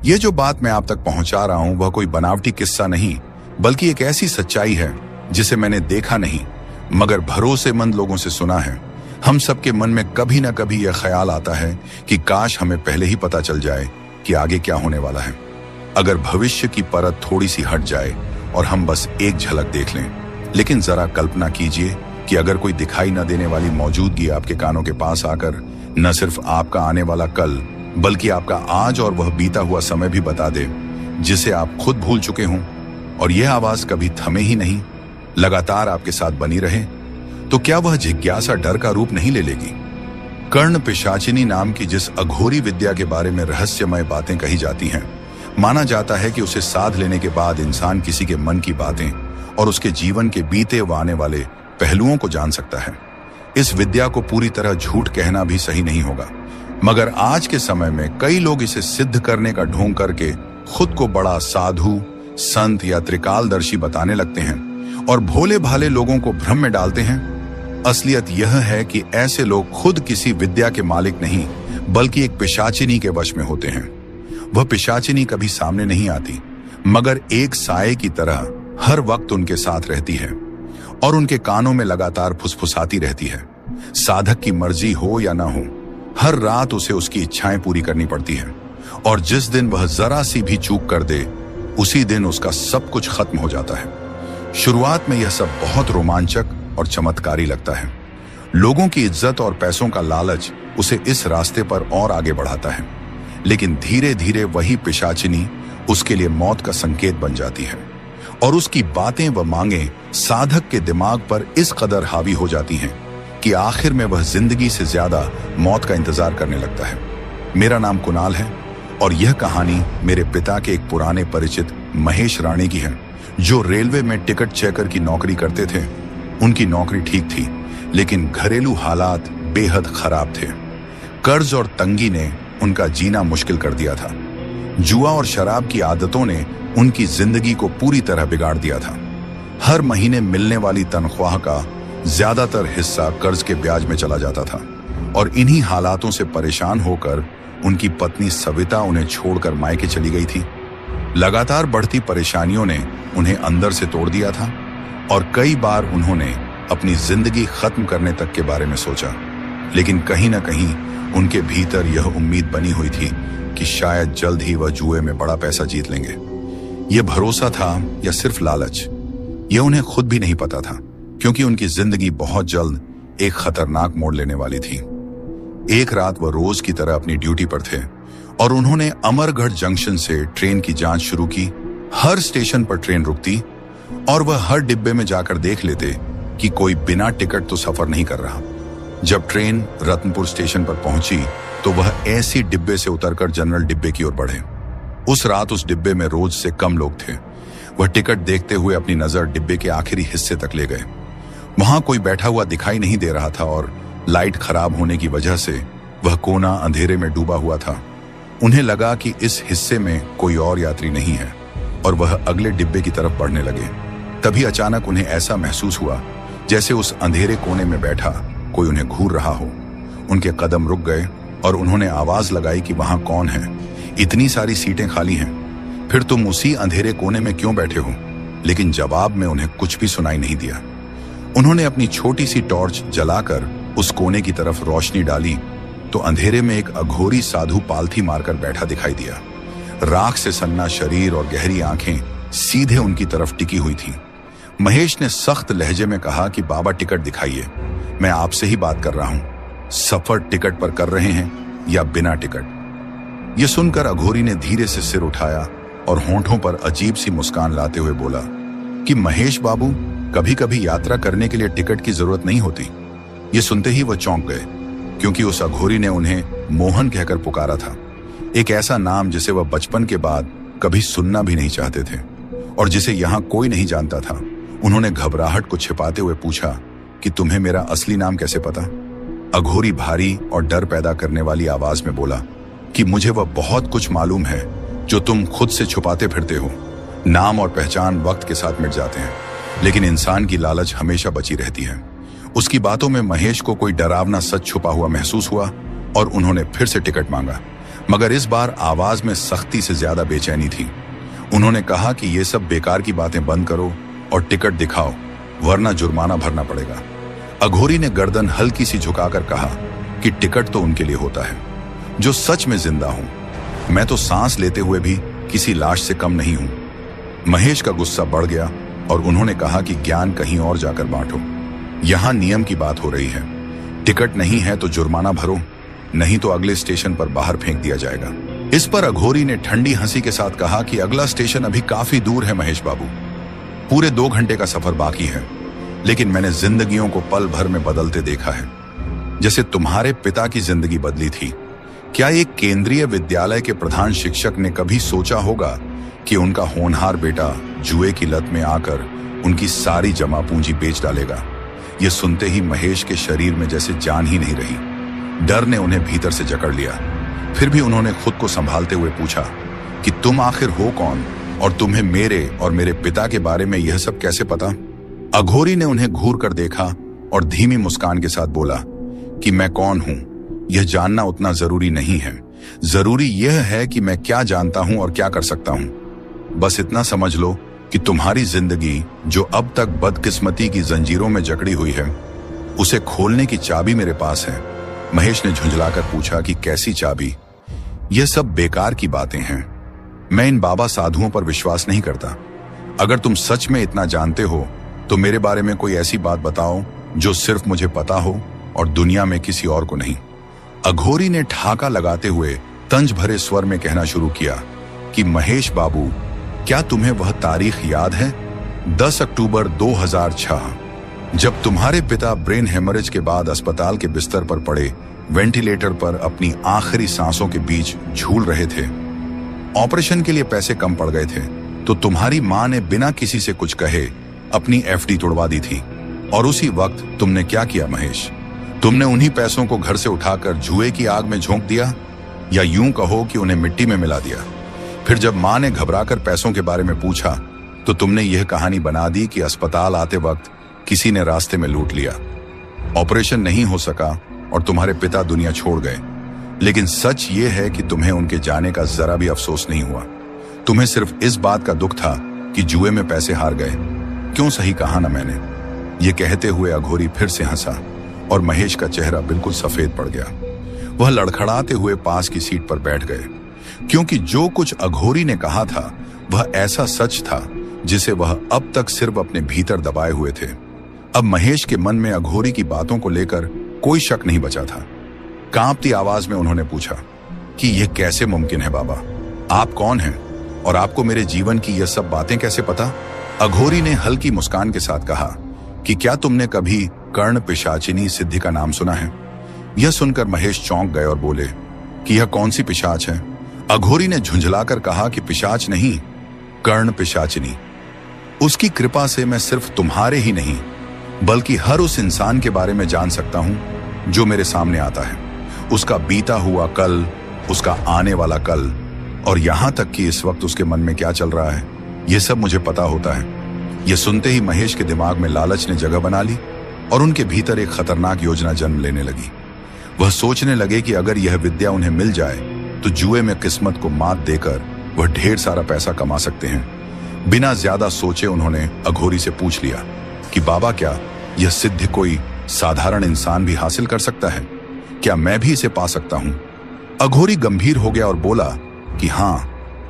ये जो बात मैं आप तक पहुंचा रहा हूं वह कोई बनावटी किस्सा नहीं, बल्कि एक ऐसी सच्चाई है जिसे मैंने देखा नहीं मगर भरोसेमंद लोगों से सुना है। हम सबके मन में कभी ना कभी यह ख्याल आता है कि काश हमें पहले ही पता चल जाए कि आगे क्या होने वाला है। अगर भविष्य की परत थोड़ी सी हट जाए और हम बस एक झलक देख लें। लेकिन जरा कल्पना कीजिए कि अगर कोई दिखाई न देने वाली मौजूदगी आपके कानों के पास आकर न सिर्फ आपका आने वाला कल बल्कि आपका आज और वह बीता हुआ समय भी बता दे जिसे आप खुद भूल चुके हों, और यह आवाज कभी थमे ही नहीं, लगातार आपके साथ बनी रहे, तो क्या वह जिज्ञासा डर का रूप नहीं ले लेगी? कर्ण पिशाचिनी नाम की जिस अघोरी विद्या के बारे में रहस्यमय बातें कही जाती हैं, माना जाता है कि उसे साध लेने के बाद इंसान किसी के मन की बातें और उसके जीवन के बीते व आने वाले पहलुओं को जान सकता है। इस विद्या को पूरी तरह झूठ कहना भी सही नहीं होगा, मगर आज के समय में कई लोग इसे सिद्ध करने का ढोंग करके खुद को बड़ा साधु, संत या त्रिकालदर्शी बताने लगते हैं और भोले भाले लोगों को भ्रम में डालते हैं। असलियत यह है कि ऐसे लोग खुद किसी विद्या के मालिक नहीं बल्कि एक पिशाचिनी के वश में होते हैं। वह पिशाचिनी कभी सामने नहीं आती, मगर एक साए की तरह हर वक्त उनके साथ रहती है और उनके कानों में लगातार फुसफुसाती रहती है। साधक की मर्जी हो या ना हो, हर रात उसे उसकी इच्छाएं पूरी करनी पड़ती हैं, और जिस दिन वह जरा सी भी चूक कर दे उसी दिन उसका सब कुछ खत्म हो जाता है। शुरुआत में यह सब बहुत रोमांचक और चमत्कारी लगता है। लोगों की इज्जत और पैसों का लालच उसे इस रास्ते पर और आगे बढ़ाता है, लेकिन धीरे धीरे वही पिशाचिनी उसके लिए मौत का संकेत बन जाती है और उसकी बातें व मांगें साधक के दिमाग पर इस कदर हावी हो जाती हैं कि आखिर में वह जिंदगी से ज्यादा मौत का इंतजार करने लगता है। मेरा नाम कुणाल है और यह कहानी मेरे पिता के एक पुराने परिचित महेश राणे की है, जो रेलवे में टिकट चेकर की नौकरी करते थे। उनकी नौकरी ठीक थी, लेकिन घरेलू हालात बेहद खराब थे। कर्ज और तंगी ने उनका जीना मुश्किल कर दिया था। जुआ और शराब की आदतों ने उनकी जिंदगी को पूरी तरह बिगाड़ दिया था। हर महीने मिलने वाली तनख्वाह का ज्यादातर हिस्सा कर्ज के ब्याज में चला जाता था और इन्हीं हालातों से परेशान होकर उनकी पत्नी सविता उन्हें छोड़कर मायके चली गई थी। लगातार बढ़ती परेशानियों ने उन्हें अंदर से तोड़ दिया था और कई बार उन्होंने अपनी जिंदगी खत्म करने तक के बारे में सोचा, लेकिन कहीं ना कहीं उनके भीतर यह उम्मीद बनी हुई थी कि शायद जल्द ही वह जुए में बड़ा पैसा जीत लेंगे। यह भरोसा था या सिर्फ लालच, यह उन्हें खुद भी नहीं पता था, क्योंकि उनकी जिंदगी बहुत जल्द एक खतरनाक मोड़ लेने वाली थी। एक रात वह रोज की तरह अपनी ड्यूटी पर थे और उन्होंने अमरगढ़ जंक्शन से ट्रेन की जांच शुरू की। हर स्टेशन पर ट्रेन रुकती और वह हर डिब्बे में जाकर देख लेते कि कोई बिना टिकट तो सफर नहीं कर रहा। जब ट्रेन रत्नपुर स्टेशन पर पहुंची तो वह ऐसी डिब्बे से उतरकर जनरल डिब्बे की ओर बढ़े। उस रात उस डिब्बे में रोज से कम लोग थे। वह टिकट देखते हुए अपनी नजर डिब्बे के आखिरी हिस्से तक ले गए। वहां कोई बैठा हुआ दिखाई नहीं दे रहा था और लाइट खराब होने की वजह से वह कोना अंधेरे में डूबा हुआ था। उन्हें लगा कि इस हिस्से में कोई और यात्री नहीं है और वह अगले डिब्बे की तरफ बढ़ने लगे। तभी अचानक उन्हें ऐसा महसूस हुआ जैसे उस अंधेरे कोने में बैठा कोई उन्हें घूर रहा हो। उनके कदम रुक गए और उन्होंने आवाज लगाई कि वहां कौन है, इतनी सारी सीटें खाली हैं, फिर तुम उसी अंधेरे कोने में क्यों बैठे हो? लेकिन जवाब में उन्हें कुछ भी सुनाई नहीं दिया। उन्होंने अपनी छोटी सी टॉर्च जलाकर उस कोने की तरफ रोशनी डाली तो अंधेरे में एक अघोरी साधु पालथी मारकर बैठा दिखाई दिया। राख से सन्ना शरीर और गहरी आंखें सीधे उनकी तरफ टिकी हुई थीं। महेश ने सख्त लहजे में कहा कि बाबा टिकट दिखाइए, मैं आपसे ही बात कर रहा हूं। सफर टिकट पर कर रहे हैं या बिना टिकट? यह सुनकर अघोरी ने धीरे से सिर उठाया और होंठों पर अजीब सी मुस्कान लाते हुए बोला कि महेश बाबू, कभी कभी यात्रा करने के लिए टिकट की जरूरत नहीं होती। ये सुनते ही वह चौंक गए, क्योंकि उस अघोरी ने उन्हें मोहन कहकर पुकारा था, एक ऐसा नाम जिसे वह बचपन के बाद कभी सुनना भी नहीं चाहते थे और जिसे यहां कोई नहीं जानता था। उन्होंने घबराहट को छिपाते हुए पूछा कि तुम्हें मेरा असली नाम कैसे पता? अघोरी भारी और डर पैदा करने वाली आवाज में बोला कि मुझे वह बहुत कुछ मालूम है जो तुम खुद से छुपाते फिरते हो। नाम और पहचान वक्त के साथ मिट जाते हैं, लेकिन इंसान की लालच हमेशा बची रहती है। उसकी बातों में महेश को कोई डरावना सच छुपा हुआ महसूस हुआ और उन्होंने फिर से टिकट मांगा, मगर इस बार आवाज में सख्ती से ज्यादा बेचैनी थी। उन्होंने कहा कि ये सब बेकार की बातें बंद करो और टिकट दिखाओ, वरना जुर्माना भरना पड़ेगा। अघोरी ने गर्दन हल्की सी झुकाकर कहा कि टिकट तो उनके लिए होता है जो सच में जिंदा हूं। मैं तो सांस लेते हुए भी किसी लाश से कम नहीं हूं। महेश का गुस्सा बढ़ गया और उन्होंने कहा कि ज्ञान कहीं और जाकर बांटो। यहां नियम की बात हो रही है। टिकट नहीं है तो जुर्माना भरो, नहीं तो अगले स्टेशन पर बाहर फेंक दिया जाएगा। इस पर अघोरी ने ठंडी हंसी के साथ कहा कि अगला स्टेशन अभी काफी दूर है महेश बाबू, पूरे 2 घंटे का सफर बाकी है। लेकिन मैंने जिंदगियों को पल भर में बदलते देखा है, जैसे तुम्हारे पिता की जिंदगी बदली थी। क्या एक केंद्रीय विद्यालय के प्रधान शिक्षक ने कभी सोचा होगा कि उनका होनहार बेटा जुए की लत में आकर उनकी सारी जमा पूंजी बेच डालेगा? यह सुनते ही महेश के शरीर में जैसे जान ही नहीं रही। डर ने उन्हें भीतर से जकड़ लिया। फिर भी उन्होंने खुद को संभालते हुए पूछा कि तुम आखिर हो कौन और तुम्हें मेरे और मेरे पिता के बारे में यह सब कैसे पता? अघोरी ने उन्हें घूर कर देखा और धीमी मुस्कान के साथ बोला कि मैं कौन हूं यह जानना उतना जरूरी नहीं है। जरूरी यह है कि मैं क्या जानता हूं और क्या कर सकता हूं। बस इतना समझ लो कि तुम्हारी जिंदगी जो अब तक बदकिस्मती की जंजीरों में जकड़ी हुई है, उसे खोलने की चाबी मेरे पास है। महेश ने झुंझलाकर पूछा कि कैसी चाबी? यह सब बेकार की बातें हैं। मैं इन बाबा साधुओं पर विश्वास नहीं करता। अगर तुम सच में इतना जानते हो तो मेरे बारे में कोई ऐसी बात बताओ जो सिर्फ मुझे पता हो और दुनिया में किसी और को नहीं। अघोरी ने ठहाका लगाते हुए तंज भरे स्वर में कहना शुरू किया कि महेश बाबू, क्या तुम्हें वह तारीख याद है? 10 अक्टूबर 2006, जब तुम्हारे पिता ब्रेन हेमरेज के बाद अस्पताल के बिस्तर पर पड़े वेंटिलेटर पर अपनी आखिरी सांसों के बीच झूल रहे थे। ऑपरेशन के लिए पैसे कम पड़ गए थे तो तुम्हारी मां ने बिना किसी से कुछ कहे अपनी एफडी तोड़वा दी थी। और उसी वक्त तुमने क्या किया महेश? तुमने उन्हीं पैसों को घर से उठाकर जुए की आग में झोंक दिया, या यूं कहो कि उन्हें मिट्टी में मिला दिया। फिर जब मां ने घबराकर पैसों के बारे में पूछा तो तुमने यह कहानी बना दी कि अस्पताल आते वक्त किसी ने रास्ते में लूट लिया। ऑपरेशन नहीं हो सका और तुम्हारे पिता दुनिया छोड़ गए। लेकिन सच ये है कि तुम्हें उनके जाने का जरा भी अफसोस नहीं हुआ। तुम्हें सिर्फ इस बात का दुख था कि जुए में पैसे हार गए। क्यों सही कहा ना मैंने? ये कहते हुए अघोरी फिर से हंसा और महेश का चेहरा बिल्कुल सफेद पड़ गया। वह लड़खड़ाते हुए पास की सीट पर बैठ गए, क्योंकि जो कुछ अघोरी ने कहा था वह ऐसा सच था जिसे वह अब तक सिर्फ अपने भीतर दबाए हुए थे। अब महेश के मन में अघोरी की बातों को लेकर कोई शक नहीं बचा था। कांपती आवाज में उन्होंने पूछा कि यह कैसे मुमकिन है बाबा? आप कौन हैं और आपको मेरे जीवन की यह सब बातें कैसे पता? अघोरी ने हल्की मुस्कान के साथ कहा कि क्या तुमने कभी कर्ण पिशाचिनी सिद्धि का नाम सुना है? यह सुनकर महेश चौंक गए और बोले कि यह कौन सी पिशाच है? अघोरी ने झुंझलाकर कहा कि पिशाच नहीं, कर्ण पिशाचिनी। उसकी कृपा से मैं सिर्फ तुम्हारे ही नहीं बल्कि हर उस इंसान के बारे में जान सकता हूं जो मेरे सामने आता है। उसका बीता हुआ कल, उसका आने वाला कल, और यहां तक कि इस वक्त उसके मन में क्या चल रहा है, यह सब मुझे पता होता है। यह सुनते ही महेश के दिमाग में लालच ने जगह बना ली और उनके भीतर एक खतरनाक योजना जन्म लेने लगी। वह सोचने लगे कि अगर यह विद्या उन्हें मिल जाए तो जुए में किस्मत को मात देकर वह ढेर सारा पैसा कमा सकते हैं। बिना ज्यादा सोचे उन्होंने अघोरी से पूछ लिया कि बाबा, क्या यह सिद्धि कोई साधारण इंसान भी हासिल कर सकता है? क्या मैं भी इसे पा सकता हूं? अघोरी गंभीर हो गया और बोला कि हां,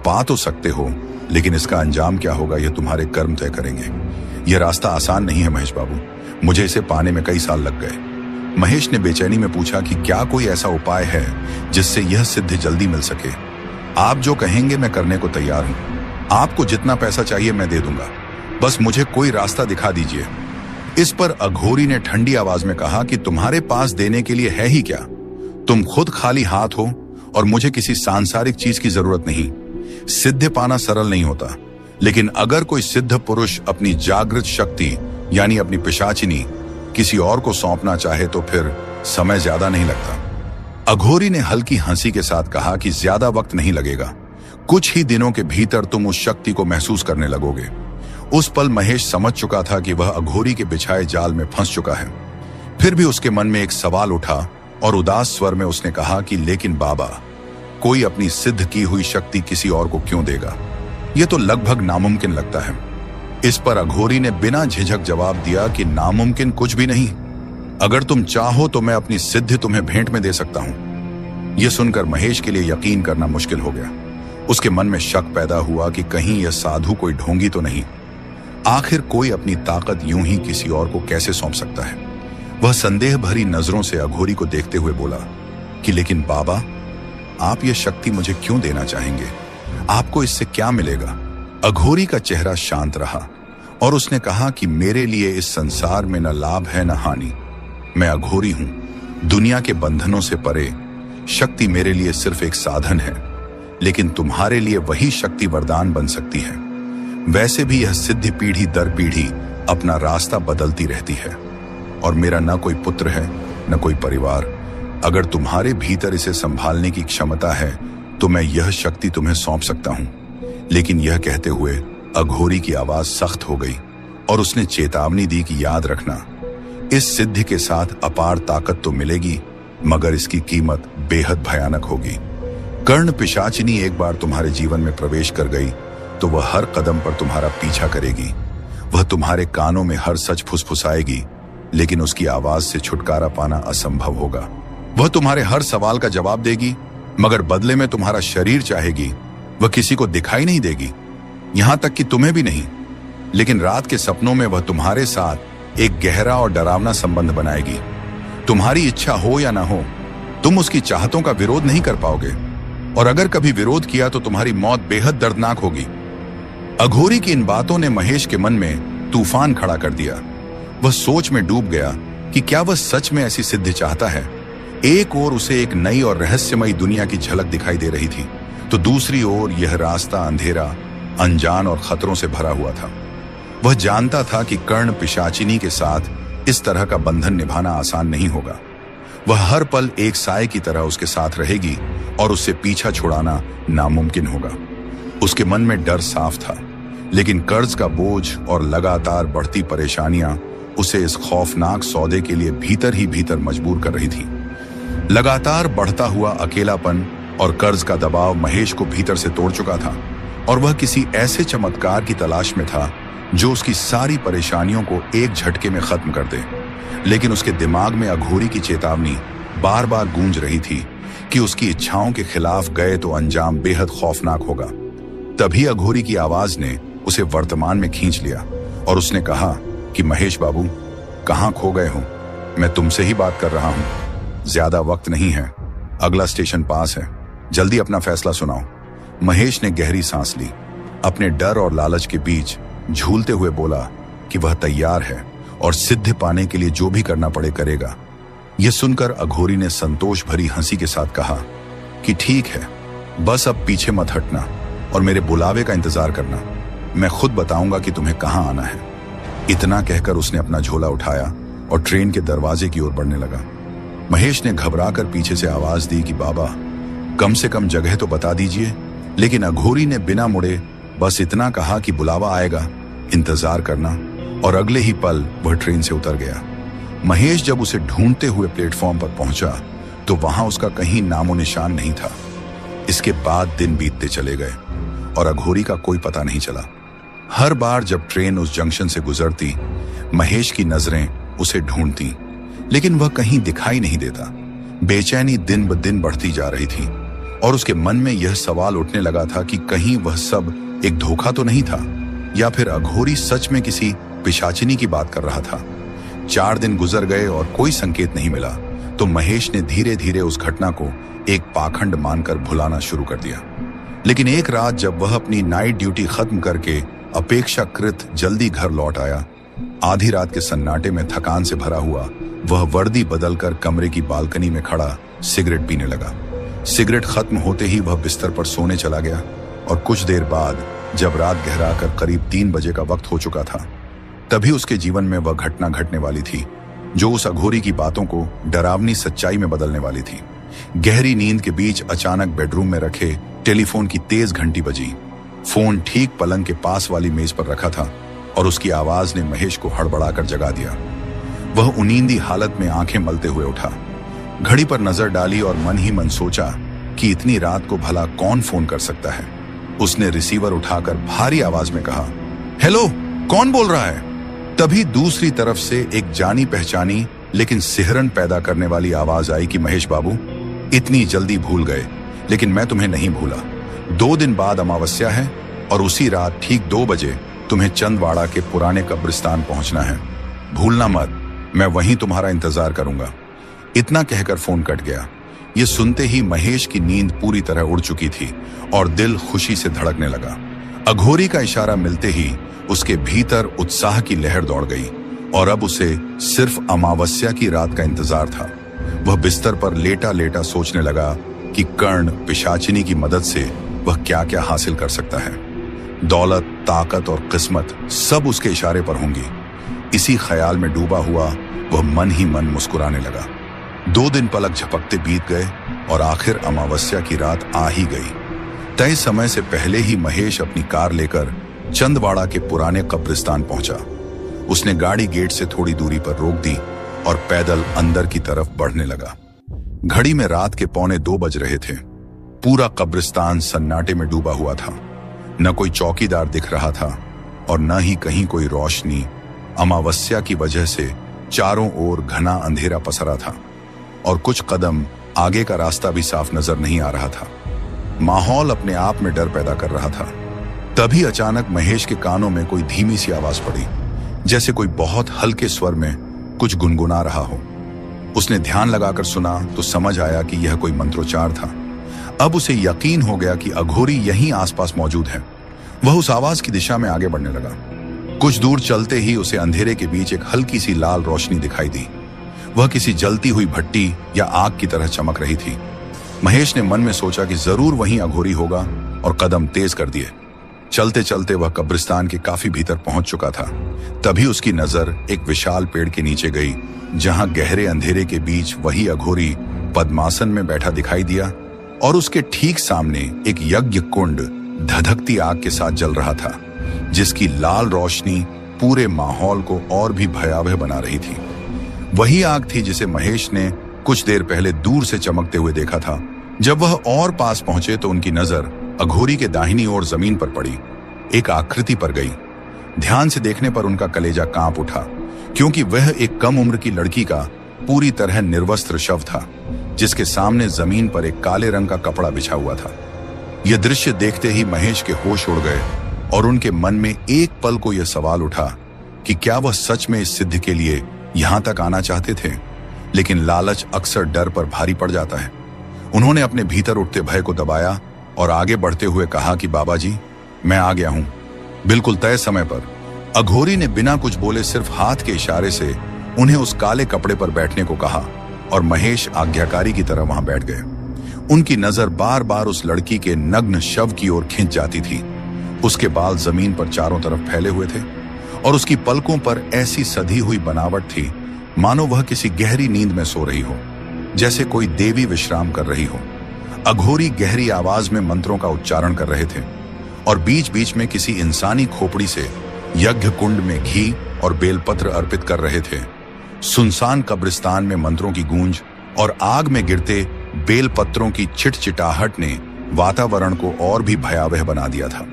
पा तो सकते हो, लेकिन इसका अंजाम क्या होगा यह तुम्हारे कर्म तय करेंगे। यह रास्ता आसान नहीं है महेश बाबू, मुझे इसे पाने में कई साल लग गए। महेश ने बेचैनी में पूछा कि क्या कोई ऐसा उपाय है जिससे यह सिद्धि जल्दी मिल सके? आप जो कहेंगे मैं करने को तैयार हूं। आपको जितना पैसा चाहिए मैं दे दूंगा, बस मुझे कोई रास्ता दिखा दीजिए। इस पर अघोरी ने ठंडी आवाज में कहा कि तुम्हारे पास देने के लिए है ही क्या? तुम खुद खाली हाथ हो और मुझे किसी सांसारिक चीज की जरूरत नहीं। सिद्ध पाना सरल नहीं होता, लेकिन अगर कोई सिद्ध पुरुष अपनी जागृत शक्ति यानी अपनी पिशाचिनी किसी और को सौंपना चाहे तो फिर समय ज्यादा नहीं लगता। अघोरी ने हल्की हंसी के साथ कहा कि ज्यादा वक्त नहीं लगेगा, कुछ ही दिनों के भीतर तुम उस शक्ति को महसूस करने लगोगे। उस पल महेश समझ चुका था कि वह अघोरी के बिछाए जाल में फंस चुका है। फिर भी उसके मन में एक सवाल उठा और उदास स्वर में उसने कहा कि लेकिन बाबा, कोई अपनी सिद्ध की हुई शक्ति किसी और को क्यों देगा? यह तो लगभग नामुमकिन लगता है। इस पर अघोरी ने बिना झिझक जवाब दिया कि नामुमकिन कुछ भी नहीं। अगर तुम चाहो तो मैं अपनी सिद्धि तुम्हें भेंट में दे सकता हूं। यह सुनकर महेश के लिए यकीन करना मुश्किल हो गया। उसके मन में शक पैदा हुआ कि कहीं यह साधु कोई ढोंगी तो नहीं। आखिर कोई अपनी ताकत यूं ही किसी और को कैसे सौंप सकता है? वह संदेह भरी नजरों से अघोरी को देखते हुए बोला कि लेकिन बाबा, आप यह शक्ति मुझे क्यों देना चाहेंगे? आपको इससे क्या मिलेगा? अघोरी का चेहरा शांत रहा और उसने कहा कि मेरे लिए इस संसार में न लाभ है न हानि। मैं अघोरी हूं, दुनिया के बंधनों से परे। शक्ति मेरे लिए सिर्फ एक साधन है, लेकिन तुम्हारे लिए वही शक्ति वरदान बन सकती है। वैसे भी यह सिद्धि पीढ़ी दर पीढ़ी अपना रास्ता बदलती रहती है और मेरा न कोई पुत्र है न कोई परिवार। अगर तुम्हारे भीतर इसे संभालने की क्षमता है तो मैं यह शक्ति तुम्हें सौंप सकता हूं। लेकिन यह कहते हुए अघोरी की आवाज सख्त हो गई और उसने चेतावनी दी कि याद रखना, इस सिद्धि के साथ अपार ताकत तो मिलेगी, मगर इसकी कीमत बेहद भयानक होगी। कर्ण पिशाचिनी एक बार तुम्हारे जीवन में प्रवेश कर गई तो वह हर कदम पर तुम्हारा पीछा करेगी। वह तुम्हारे कानों में हर सच फुसफुसाएगी, लेकिन उसकी आवाज से छुटकारा पाना असंभव होगा। वह तुम्हारे हर सवाल का जवाब देगी, मगर बदले में तुम्हारा शरीर चाहेगी। वह किसी को दिखाई नहीं देगी, यहां तक कि तुम्हें भी नहीं। लेकिन रात के सपनों में वह तुम्हारे साथ एक गहरा और डरावना संबंध बनाएगी। तुम्हारी इच्छा हो या ना हो, तुम उसकी चाहतों का विरोध नहीं कर पाओगे, और अगर कभी विरोध किया तो तुम्हारी मौत बेहद दर्दनाक होगी। अघोरी की इन बातों ने महेश के मन में तूफान खड़ा कर दिया। वह सोच में डूब गया कि क्या वह सच में ऐसी सिद्धि चाहता है। एक ओर उसे एक नई और रहस्यमयी दुनिया की झलक दिखाई दे रही थी, तो दूसरी ओर यह रास्ता अंधेरा, अनजान और खतरों से भरा हुआ था। वह जानता था कि कर्ण पिशाचिनी के साथ इस तरह का बंधन निभाना आसान नहीं होगा। वह हर पल एक साए की तरह उसके साथ रहेगी और उससे पीछा छुड़ाना नामुमकिन होगा। उसके मन में डर साफ था, लेकिन कर्ज का बोझ और लगातार बढ़ती परेशानियां उसे इस खौफनाक सौदे के लिए भीतर ही भीतर मजबूर कर रही थी। लगातार बढ़ता हुआ अकेलापन और कर्ज का दबाव महेश को भीतर से तोड़ चुका था, और वह किसी ऐसे चमत्कार की तलाश में था जो उसकी सारी परेशानियों को एक झटके में खत्म कर दे। लेकिन उसके दिमाग में अघोरी की चेतावनी बार बार गूंज रही थी कि उसकी इच्छाओं के खिलाफ गए तो अंजाम बेहद खौफनाक होगा। तभी अघोरी की आवाज ने उसे वर्तमान में खींच लिया और उसने कहा कि महेश बाबू, कहां खो गए हो? मैं तुमसे ही बात कर रहा हूं। ज्यादा वक्त नहीं है, अगला स्टेशन पास है, जल्दी अपना फैसला सुनाओ। महेश ने गहरी सांस ली, अपने डर और लालच के बीच झूलते हुए बोला कि वह तैयार है और सिद्धि पाने के लिए जो भी करना पड़े करेगा। यह सुनकर अघोरी ने संतोष भरी हंसी के साथ कहा कि ठीक है, बस अब पीछे मत हटना और मेरे बुलावे का इंतजार करना। मैं खुद बताऊंगा कि तुम्हें कहां आना है। इतना कहकर उसने अपना झोला उठाया और ट्रेन के दरवाजे की ओर बढ़ने लगा। महेश ने घबराकर पीछे से आवाज दी कि बाबा, कम से कम जगह तो बता दीजिए। लेकिन अघोरी ने बिना मुड़े बस इतना कहा कि बुलावा आएगा, इंतजार करना, और अगले ही पल वह ट्रेन से उतर गया। महेश जब उसे ढूंढते हुए प्लेटफॉर्म पर पहुंचा तो वहां उसका कहीं नामो निशान नहीं था। इसके बाद दिन बीतते चले गए और अघोरी का कोई पता नहीं चला। हर बार जब ट्रेन उस जंक्शन से गुजरती, महेश की नजरें उसे ढूंढती, लेकिन वह कहीं दिखाई नहीं देता। बेचैनी दिन ब दिन बढ़ती जा रही थी और उसके मन में यह सवाल उठने लगा था कि कहीं वह सब एक धोखा तो नहीं था, या फिर अघोरी सच में किसी पिशाचिनी की बात कर रहा था। 4 दिन गुजर गए और कोई संकेत नहीं मिला, तो महेश ने धीरे धीरे उस घटना को एक पाखंड मानकर भुलाना शुरू कर दिया। लेकिन एक रात जब वह अपनी नाइट ड्यूटी खत्म करके अपेक्षाकृत जल्दी घर लौट आया, आधी रात के सन्नाटे में थकान से भरा हुआ वह वर्दी बदलकर कमरे की बालकनी में खड़ा सिगरेट पीने लगा। सिगरेट खत्म होते ही वह बिस्तर पर सोने चला गया और कुछ देर बाद जब रात गहराकर करीब 3 बजे का वक्त हो चुका था, तभी उसके जीवन में वह घटना घटने वाली थी जो उस अघोरी की बातों को डरावनी सच्चाई में बदलने वाली थी। गहरी नींद के बीच अचानक बेडरूम में रखे टेलीफोन की तेज घंटी बजी। फोन ठीक पलंग के पास वाली मेज पर रखा था और उसकी आवाज ने महेश को हड़बड़ाकर जगा दिया। वह उनींदी हालत में आंखें मलते हुए उठा, घड़ी पर नजर डाली और मन ही मन सोचा कि इतनी रात को भला कौन फोन कर सकता है। उसने रिसीवर उठाकर भारी आवाज में कहा, हेलो, कौन बोल रहा है? तभी दूसरी तरफ से एक जानी पहचानी लेकिन सिहरन पैदा करने वाली आवाज आई कि महेश बाबू, इतनी जल्दी भूल गए, लेकिन मैं तुम्हें नहीं भूला। 2 दिन बाद अमावस्या है और उसी रात ठीक 2 बजे तुम्हें चंदवाड़ा के पुराने कब्रिस्तान पहुंचना है। भूलना मत, मैं वहीं तुम्हारा इंतजार करूंगा। इतना कहकर फोन कट गया। ये सुनते ही महेश की नींद पूरी तरह उड़ चुकी थी और दिल खुशी से धड़कने लगा। अघोरी का इशारा मिलते ही उसके भीतर उत्साह की लहर दौड़ गई और अब उसे सिर्फ अमावस्या की रात का इंतजार था। वह बिस्तर पर लेटा लेटा सोचने लगा कि कर्ण पिशाचिनी की मदद से वह क्या क्या हासिल कर सकता है। दौलत, ताकत और किस्मत सब उसके इशारे पर होंगी। इसी ख्याल में डूबा हुआ वह मन ही मन मुस्कुराने लगा। 2 दिन पलक झपकते बीत गए और आखिर अमावस्या की रात आ ही गई। तय समय से पहले ही महेश अपनी कार लेकर चंदवाड़ा के पुराने कब्रिस्तान पहुंचा। उसने गाड़ी गेट से थोड़ी दूरी पर रोक दी और पैदल अंदर की तरफ बढ़ने लगा। घड़ी में रात के 1:45 बज रहे थे। पूरा कब्रिस्तान सन्नाटे में डूबा हुआ था। न कोई चौकीदार दिख रहा था और न ही कहीं कोई रोशनी। अमावस्या की वजह से चारों ओर घना अंधेरा पसरा था और कुछ कदम आगे का रास्ता भी साफ नजर नहीं आ रहा था। माहौल अपने आप में डर पैदा कर रहा था। तभी अचानक महेश के कानों में कोई धीमी सी आवाज पड़ी, जैसे कोई बहुत हल्के स्वर में कुछ गुनगुना रहा हो। उसने ध्यान लगाकर सुना तो समझ आया कि यह कोई मंत्रोच्चार था। अब उसे यकीन हो गया कि अघोरी यहीं आसपास मौजूद है। वह उस आवाज की दिशा में आगे बढ़ने लगा। कुछ दूर चलते ही उसे अंधेरे के बीच एक हल्की सी लाल रोशनी दिखाई दी। वह किसी जलती हुई भट्टी या आग की तरह चमक रही थी। महेश ने मन में सोचा कि जरूर वहीं अघोरी होगा और कदम तेज कर दिए। चलते चलते वह कब्रिस्तान के काफी भीतर पहुंच चुका था। तभी उसकी नजर एक विशाल पेड़ के नीचे गई, जहां गहरे अंधेरे के बीच वही अघोरी पद्मासन में बैठा दिखाई दिया और उसके ठीक सामने एक यज्ञ कुंड धधकती आग के साथ जल रहा था, जिसकी लाल रोशनी पूरे माहौल को और भी भयावह बना रही थी। वही आग थी जिसे महेश ने कुछ देर पहले दूर से चमकते हुए देखा था। जब वह और पास पहुंचे तो उनकी नजर अघोरी के दाहिनी ओर जमीन पर पड़ी, एक आकृति पर गई। ध्यान से देखने पर उनका कलेजा कांप उठा, क्योंकि वह एक कम उम्र की लड़की का पूरी तरह निर्वस्त्र शव था, जिसके सामने जमीन पर एक काले रंग का कपड़ा बिछा हुआ था। यह दृश्य देखते ही महेश के होश उड़ गए और उनके मन में एक पल को यह सवाल उठा कि क्या वह सच में इस सिद्ध के लिए यहां तक आना चाहते थे। लेकिन लालच अक्सर डर पर भारी पड़ जाता है। उन्होंने अपने भीतर उठते भय को दबाया और आगे बढ़ते हुए कहा कि बाबा जी, मैं आ गया हूं। बिल्कुल तय समय पर अघोरी ने बिना कुछ बोले सिर्फ हाथ के इशारे से उन्हें उस काले कपड़े पर बैठने को कहा और महेश आज्ञाकारी की तरह वहां बैठ गए। उनकी नजर बार बार उस लड़की के नग्न शव की ओर खिंच जाती थी। उसके बाल जमीन पर चारों तरफ फैले हुए थे और उसकी पलकों पर ऐसी सधी हुई बनावट थी मानो वह किसी गहरी नींद में सो रही हो, जैसे कोई देवी विश्राम कर रही हो। अघोरी गहरी आवाज में मंत्रों का उच्चारण कर रहे थे और बीच बीच में किसी इंसानी खोपड़ी से यज्ञ कुंड में घी और बेलपत्र अर्पित कर रहे थे। सुनसान कब्रिस्तान में मंत्रों की गूंज और आग में गिरते बेलपत्रों की चिटचिटाहट ने वातावरण को और भी भयावह बना दिया था।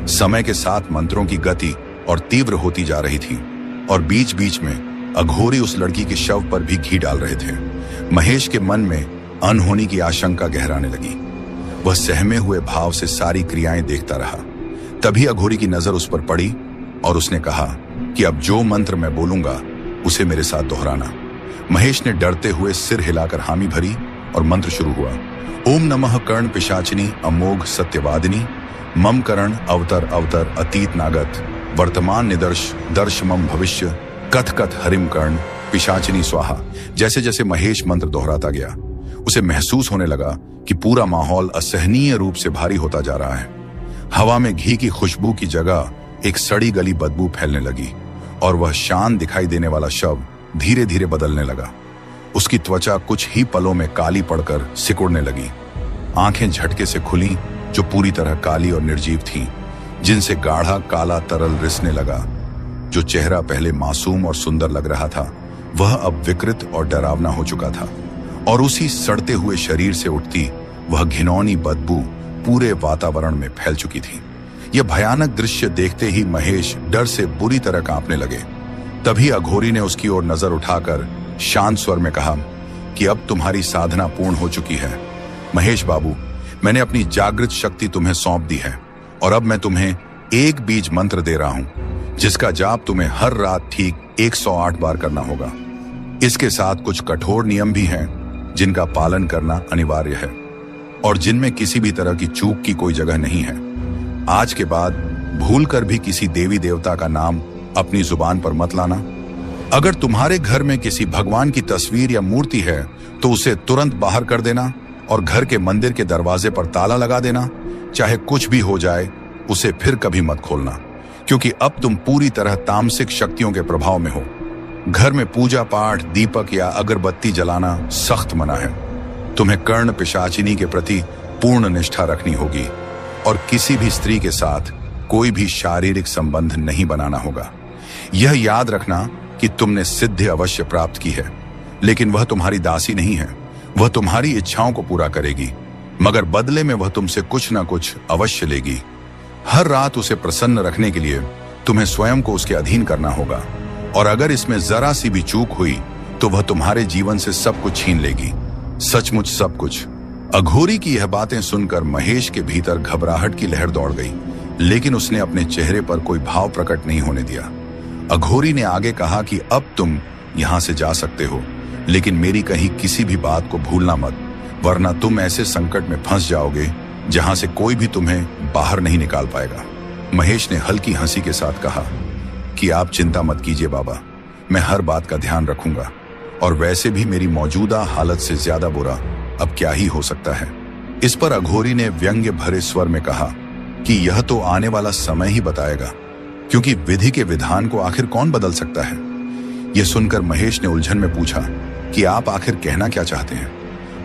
समय के साथ मंत्रों की गति और तीव्र होती जा रही थी और बीच बीच में अघोरी उस लड़की के शव पर भी घी डाल रहे थे। महेश के मन में अनहोनी की आशंका गहराने लगी। वह सहमे हुए भाव से सारी क्रियाएं देखता रहा। तभी अघोरी की नजर उस पर पड़ी और उसने कहा कि अब जो मंत्र मैं बोलूंगा उसे मेरे साथ दोहराना। महेश ने डरते हुए सिर हिलाकर हामी भरी और मंत्र शुरू हुआ। ओम नमः कर्ण पिशाचिनी अमोघ सत्यवादिनी मम करण अवतर अवतर अतीत नागत वर्तमान निदर्श दर्श मम भविष्य कथ कथ हरिम कर्ण पिशाचिनी स्वाहा। जैसे जैसे महेश मंत्र दोहराता गया, उसे महसूस होने लगा कि पूरा माहौल असहनीय रूप से भारी होता जा रहा है। हवा में घी की खुशबू की जगह एक सड़ी गली बदबू फैलने लगी और वह शान दिखाई देने वाला शव धीरे धीरे बदलने लगा। उसकी त्वचा कुछ ही पलों में काली पड़कर सिकुड़ने लगी। आंखें झटके से खुली, जो पूरी तरह काली और निर्जीव थीं, जिनसे गाढ़ा काला तरल रिसने लगा। जो चेहरा पहले मासूम और सुंदर लग रहा था, वह अब विकृत और डरावना हो चुका था और उसी सड़ते हुए शरीर से उठती वह घिनौनी बदबू पूरे वातावरण में फैल चुकी थी। यह भयानक दृश्य देखते ही महेश डर से बुरी तरह कांपने लगे। तभी अघोरी ने उसकी ओर नजर उठाकर शांत स्वर में कहा कि अब तुम्हारी साधना पूर्ण हो चुकी है महेश बाबू। मैंने अपनी जागृत शक्ति तुम्हें सौंप दी है और अब मैं तुम्हें एक बीज मंत्र दे रहा हूं जिसका जाप तुम्हें हर रात ठीक 108 बार करना होगा। इसके साथ कुछ कठोर नियम भी हैं जिनका पालन करना अनिवार्य है और जिनमें किसी भी तरह की चूक की कोई जगह नहीं है। आज के बाद भूलकर भी किसी देवी देवता का नाम अपनी जुबान पर मत लाना। अगर तुम्हारे घर में किसी भगवान की तस्वीर या मूर्ति है तो उसे तुरंत बाहर कर देना और घर के मंदिर के दरवाजे पर ताला लगा देना। चाहे कुछ भी हो जाए उसे फिर कभी मत खोलना, क्योंकि अब तुम पूरी तरह तामसिक शक्तियों के प्रभाव में हो। घर में पूजा पाठ, दीपक या अगरबत्ती जलाना सख्त मना है। तुम्हें कर्ण पिशाचिनी के प्रति पूर्ण निष्ठा रखनी होगी और किसी भी स्त्री के साथ कोई भी शारीरिक संबंध नहीं बनाना होगा। यह याद रखना कि तुमने सिद्धि अवश्य प्राप्त की है, लेकिन वह तुम्हारी दासी नहीं है। वह तुम्हारी इच्छाओं को पूरा करेगी, मगर बदले में वह तुमसे कुछ ना कुछ अवश्य लेगी। हर रात उसे प्रसन्न रखने के लिए तुम्हें स्वयं को उसके अधीन करना होगा और अगर इसमें जरा सी भी चूक हुई तो वह तुम्हारे जीवन से सब कुछ छीन लेगी, सचमुच सब कुछ। अघोरी की यह बातें सुनकर महेश के भीतर घबराहट की लहर दौड़ गई, लेकिन उसने अपने चेहरे पर कोई भाव प्रकट नहीं होने दिया। अघोरी ने आगे कहा कि अब तुम यहां से जा सकते हो, लेकिन मेरी कही किसी भी बात को भूलना मत, वरना तुम ऐसे संकट में फंस जाओगे जहां से कोई भी तुम्हें बाहर नहीं निकाल पाएगा। महेश ने हल्की हंसी के साथ कहा कि आप चिंता मत कीजिए बाबा, मैं हर बात का ध्यान रखूंगा और वैसे भी मेरी मौजूदा हालत से ज्यादा बुरा अब क्या ही हो सकता है। इस पर अघोरी ने व्यंग्य भरे स्वर में कहा कि यह तो आने वाला समय ही बताएगा, क्योंकि विधि के विधान को आखिर कौन बदल सकता है। यह सुनकर महेश ने उलझन में पूछा कि आप आखिर कहना क्या चाहते हैं।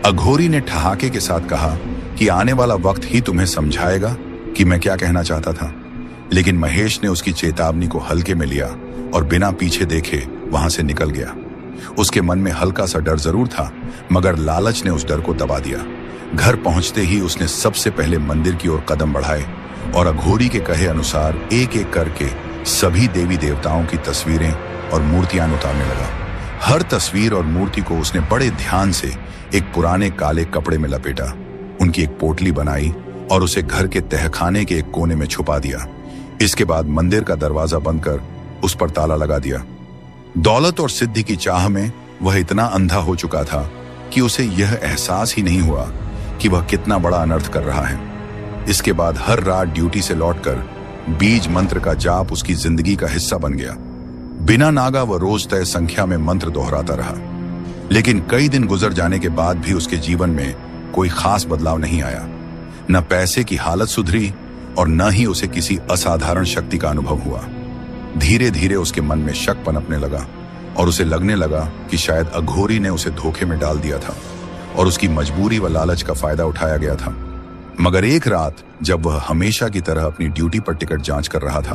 अघोरी ने ठहाके के साथ कहा कि आने वाला वक्त ही तुम्हें समझाएगा कि मैं क्या कहना चाहता था। लेकिन महेश ने उसकी चेतावनी को हल्के में लिया और बिना पीछे देखे वहां से निकल गया। उसके मन में हल्का सा डर जरूर था, मगर लालच ने उस डर को दबा दिया। घर पहुंचते ही उसने सबसे पहले मंदिर की ओर कदम बढ़ाए और अघोरी के कहे अनुसार एक एक करके सभी देवी देवताओं की तस्वीरें और मूर्तियां उतारने लगा। हर तस्वीर और मूर्ति को उसने बड़े ध्यान से एक पुराने काले कपड़े में लपेटा, उनकी एक पोटली बनाई और उसे घर के तहखाने के एक कोने में छुपा दिया। इसके बाद मंदिर का दरवाजा बंद कर उस पर ताला लगा दिया। दौलत और सिद्धि की चाह में वह इतना अंधा हो चुका था कि उसे यह एहसास ही नहीं हुआ कि वह कितना बड़ा अनर्थ कर रहा है। इसके बाद हर रात ड्यूटी से लौटकर बीज मंत्र का जाप उसकी जिंदगी का हिस्सा बन गया। बिना नागा वह रोज तय संख्या में मंत्र दोहराता रहा, लेकिन कई दिन गुजर जाने के बाद भी उसके जीवन में कोई खास बदलाव नहीं आया। न पैसे की हालत सुधरी और न ही उसे किसी असाधारण शक्ति का अनुभव हुआ। धीरे धीरे उसके मन में शक पनपने लगा और उसे लगने लगा कि शायद अघोरी ने उसे धोखे में डाल दिया था और उसकी मजबूरी व लालच का फायदा उठाया गया था। मगर एक रात जब वह हमेशा की तरह अपनी ड्यूटी पर टिकट जांच कर रहा था,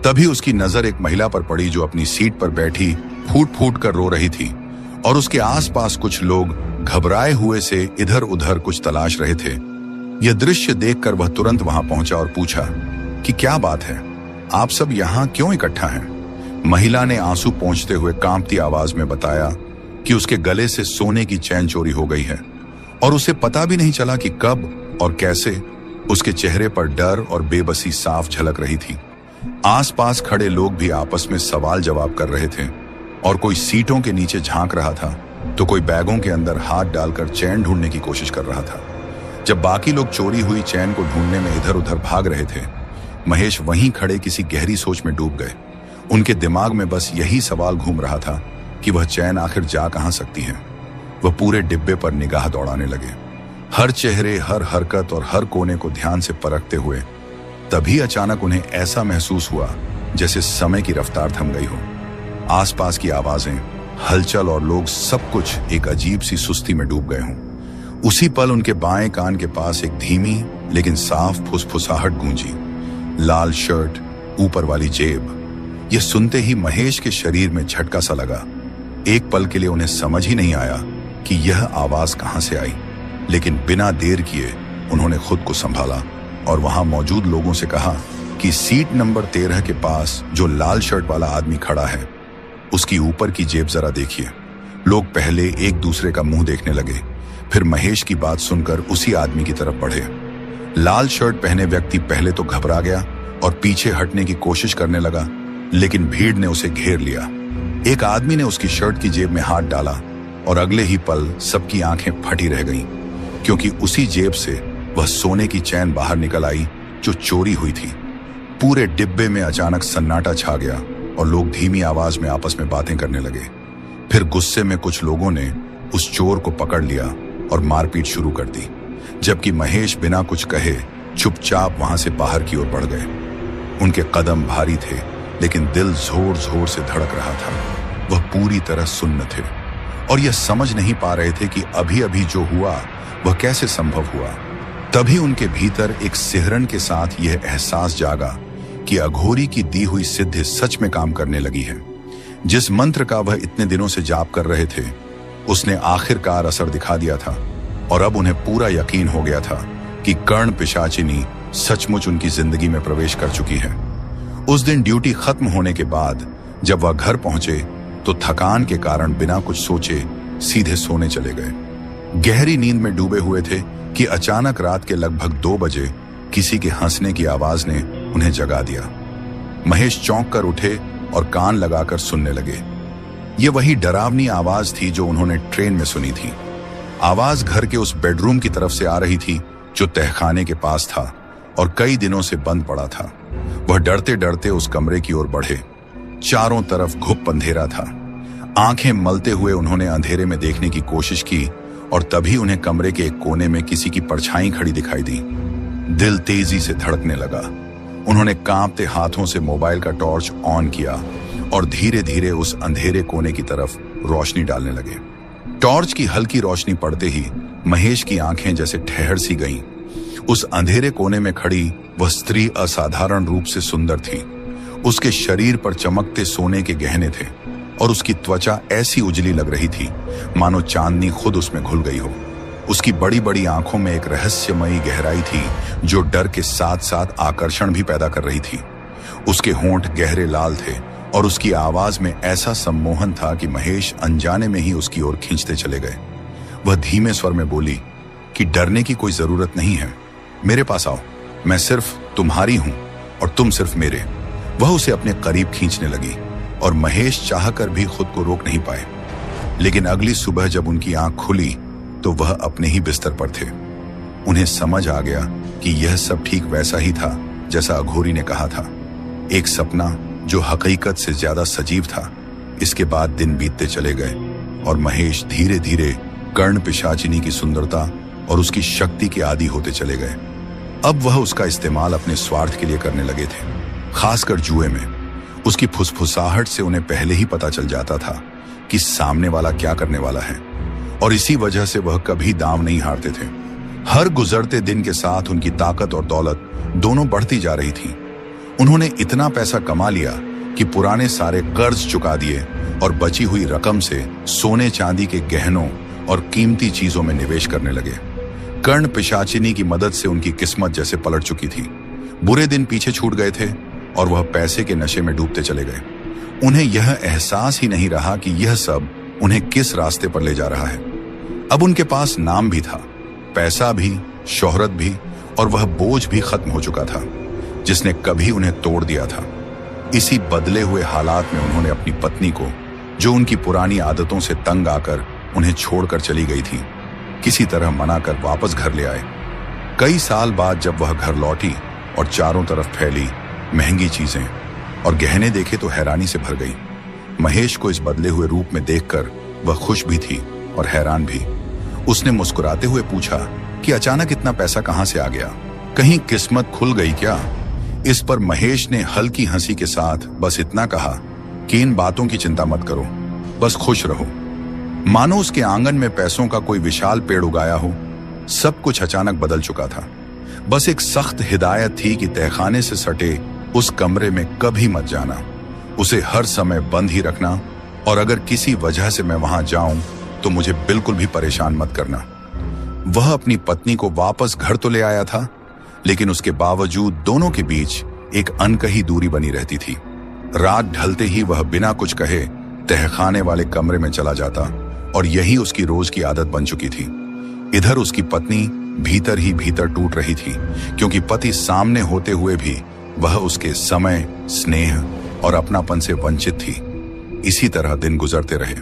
तभी उसकी नजर एक महिला पर पड़ी जो अपनी सीट पर बैठी फूट फूट कर रो रही थी और उसके आसपास कुछ लोग घबराए हुए से इधर उधर कुछ तलाश रहे थे। यह दृश्य देखकर वह तुरंत वहां पहुंचा और पूछा कि क्या बात है, आप सब यहाँ क्यों इकट्ठा हैं? महिला ने आंसू पोंछते हुए कांपती आवाज में बताया कि उसके गले से सोने की चैन चोरी हो गई है और उसे पता भी नहीं चला कि कब और कैसे। उसके चेहरे पर डर और बेबसी साफ झलक रही थी। आसपास खड़े लोग भी आपस में सवाल जवाब कर रहे थे और कोई सीटों के नीचे झांक रहा था तो कोई बैगों के अंदर हाथ डालकर चैन ढूंढने की कोशिश कर रहा था। जब बाकी लोग चोरी हुई चैन को ढूंढने में इधर उधर भाग रहे थे, महेश वहीं खड़े किसी गहरी सोच में डूब गए। उनके दिमाग में बस यही सवाल घूम रहा था कि वह चैन आखिर जा कहां सकती है। वह पूरे डिब्बे पर निगाह दौड़ाने लगे, हर चेहरे, हर हरकत और हर कोने को ध्यान से परखते हुए। तभी अचानक उन्हें ऐसा महसूस हुआ जैसे समय की रफ्तार थम गई हो। आसपास की आवाजें, हलचल और लोग सब कुछ एक अजीब सी सुस्ती में डूब गए हों। उसी पल उनके बाएं कान के पास एक धीमी लेकिन साफ फुसफुसाहट गूंजी। लाल शर्ट, ऊपर वाली जेब। यह सुनते ही महेश के शरीर में झटका सा लगा। एक पल के लिए उन्हें समझ ही नहीं आया कि यह आवाज कहां से आई। लेकिन बिना देर किए उन्होंने खुद को संभाला और वहां मौजूद लोगों से कहा कि सीट नंबर 13 के पास जो लाल शर्ट वाला आदमी खड़ा है उसकी ऊपर की जेब जरा देखिए। लोग पहले एक दूसरे का मुंह देखने लगे, फिर महेश की बात सुनकर उसी आदमी की तरफ बढ़े। लाल शर्ट पहने व्यक्ति पहले तो घबरा गया और पीछे हटने की कोशिश करने लगा, लेकिन भीड़ ने उसे घेर लिया। एक आदमी ने उसकी शर्ट की जेब में हाथ डाला और अगले ही पल सबकी आंखें फटी रह गईं, क्योंकि उसी जेब से वह सोने की चैन बाहर निकल आई जो चोरी हुई थी। पूरे डिब्बे में अचानक सन्नाटा छा गया और लोग धीमी आवाज में आपस में बातें करने लगे। फिर गुस्से में कुछ लोगों ने उस चोर को पकड़ लिया और मारपीट शुरू कर दी, जबकि महेश बिना कुछ कहे चुपचाप वहां से बाहर की ओर बढ़ गए। उनके कदम भारी थे, लेकिन दिल जोर जोर से धड़क रहा था। वह पूरी तरह सुन्न थे और यह समझ नहीं पा रहे थे कि अभी अभी जो हुआ वह कैसे संभव हुआ। तभी उनके भीतर एक सिहरन के साथ यह एहसास जागा कि अघोरी की दी हुई सिद्धि सच में काम करने लगी है। जिस मंत्र का वह इतने दिनों से जाप कर रहे थे उसने आखिरकार असर दिखा दिया था और अब उन्हें पूरा यकीन हो गया था कि कर्ण पिशाचिनी सचमुच उनकी जिंदगी में प्रवेश कर चुकी है। उस दिन ड्यूटी खत्म होने के बाद जब वह घर पहुंचे तो थकान के कारण बिना कुछ सोचे सीधे सोने चले गए। गहरी नींद में डूबे हुए थे कि अचानक रात के लगभग 2 बजे किसी के हंसने की आवाज ने उन्हें जगा दिया। महेश चौंक कर उठे और कान लगाकर सुनने लगे। ये वही डरावनी आवाज थी जो उन्होंने ट्रेन में सुनी थी। आवाज घर के उस बेडरूम की तरफ से आ रही थी जो तहखाने के पास था और कई दिनों से बंद पड़ा था। वह डरते डरते उस कमरे की ओर बढ़े। चारों तरफ घुप अंधेरा था। आंखें मलते हुए उन्होंने अंधेरे में देखने की कोशिश की और तभी उन्हें कमरे के एक कोने में किसी की परछाई खड़ी दिखाई दी। दिल तेजी से धड़कने लगा। उन्होंने कांपते हाथों से मोबाइल का टॉर्च ऑन किया और धीरे धीरे उस अंधेरे कोने की तरफ रोशनी डालने लगे। टॉर्च की हल्की रोशनी पड़ते ही महेश की आंखें जैसे ठहर सी गईं। उस अंधेरे कोने में खड़ी वह स्त्री असाधारण रूप से सुंदर थी। उसके शरीर पर चमकते सोने के गहने थे और उसकी त्वचा ऐसी उजली लग रही थी मानो चांदनी खुद उसमें घुल गई हो। उसकी बड़ी बड़ी आंखों में एक रहस्यमयी गहराई थी जो डर के साथ साथ आकर्षण भी पैदा कर रही थी। उसके होंठ गहरे लाल थे और उसकी आवाज में ऐसा सम्मोहन था कि महेश अनजाने में ही उसकी ओर खींचते चले गए। वह धीमे स्वर में बोली कि डरने की कोई जरूरत नहीं है, मेरे पास आओ, मैं सिर्फ तुम्हारी हूं और तुम सिर्फ मेरे। वह उसे अपने करीब खींचने लगी और महेश चाहकर भी खुद को रोक नहीं पाए। लेकिन अगली सुबह जब उनकी आंख खुली तो वह अपने ही बिस्तर पर थे। उन्हें समझ आ गया कि यह सब ठीक वैसा ही था जैसा अघोरी ने कहा था, एक सपना जो हकीकत से ज्यादा सजीव था। इसके बाद दिन बीतते चले गए और महेश धीरे धीरे कर्ण पिशाचिनी की सुंदरता और उसकी शक्ति के आदी होते चले गए। अब वह उसका इस्तेमाल अपने स्वार्थ के लिए करने लगे थे, खासकर जुए में। उसकी फुसफुसाहट से उन्हें पहले ही पता चल जाता था कि सामने वाला क्या करने वाला है और इसी वजह से वह कभी दांव नहीं हारते थे। हर गुजरते दिन के साथ उनकी ताकत और दौलत दोनों बढ़ती जा रही थी। उन्होंने इतना पैसा कमा लिया कि पुराने सारे कर्ज चुका दिए और बची हुई रकम से सोने चांदी के गहनों और कीमती चीजों में निवेश करने लगे। कर्ण पिशाचिनी की मदद से उनकी किस्मत जैसे पलट चुकी थी। बुरे दिन पीछे छूट गए थे और वह पैसे के नशे में डूबते चले गए। उन्हें यह एहसास ही नहीं रहा कि यह सब उन्हें किस रास्ते पर ले जा रहा है। अब उनके पास नाम भी था, पैसा भी, शोहरत भी और वह बोझ भी खत्म हो चुका था जिसने कभी उन्हें तोड़ दिया था। इसी बदले हुए हालात में उन्होंने अपनी पत्नी को, जो उनकी पुरानी आदतों से तंग आकर उन्हें छोड़कर चली गई थी, किसी तरह मनाकर वापस घर ले आए। कई साल बाद जब वह घर लौटी और चारों तरफ फैली महंगी चीजें और गहने देखे तो हैरानी से भर गई। महेश को इस बदले हुए रूप में देखकर वह खुश भी थी और हैरान भी। उसने मुस्कुराते हुए पूछा कि अचानक इतना पैसा कहां से आ गया, कहीं किस्मत खुल गई क्या? इस पर महेश ने हल्की हंसी के साथ बस इतना कहा कि इन बातों की चिंता मत करो, बस खुश रहो। मानो उसके आंगन में पैसों का कोई विशाल पेड़ उगाया हो। सब कुछ अचानक बदल चुका था। बस एक सख्त हिदायत थी कि तहखाने से सटे उस कमरे में कभी मत जाना, उसे हर समय बंद ही रखना और अगर किसी वजह से मैं वहां जाऊं तो मुझे बिल्कुल भी परेशान मत करना। वह अपनी पत्नी को वापस घर तो ले आया था, लेकिन उसके बावजूद दोनों के बीच एक अनकही दूरी बनी रहती थी। रात ढलते ही वह बिना कुछ कहे तहखाने वाले कमरे में चला जाता और यही उसकी रोज की आदत बन चुकी थी। इधर उसकी पत्नी भीतर ही भीतर टूट रही थी, क्योंकि पति सामने होते हुए भी वह उसके समय, स्नेह और अपनापन से वंचित थी। इसी तरह दिन गुजरते रहे,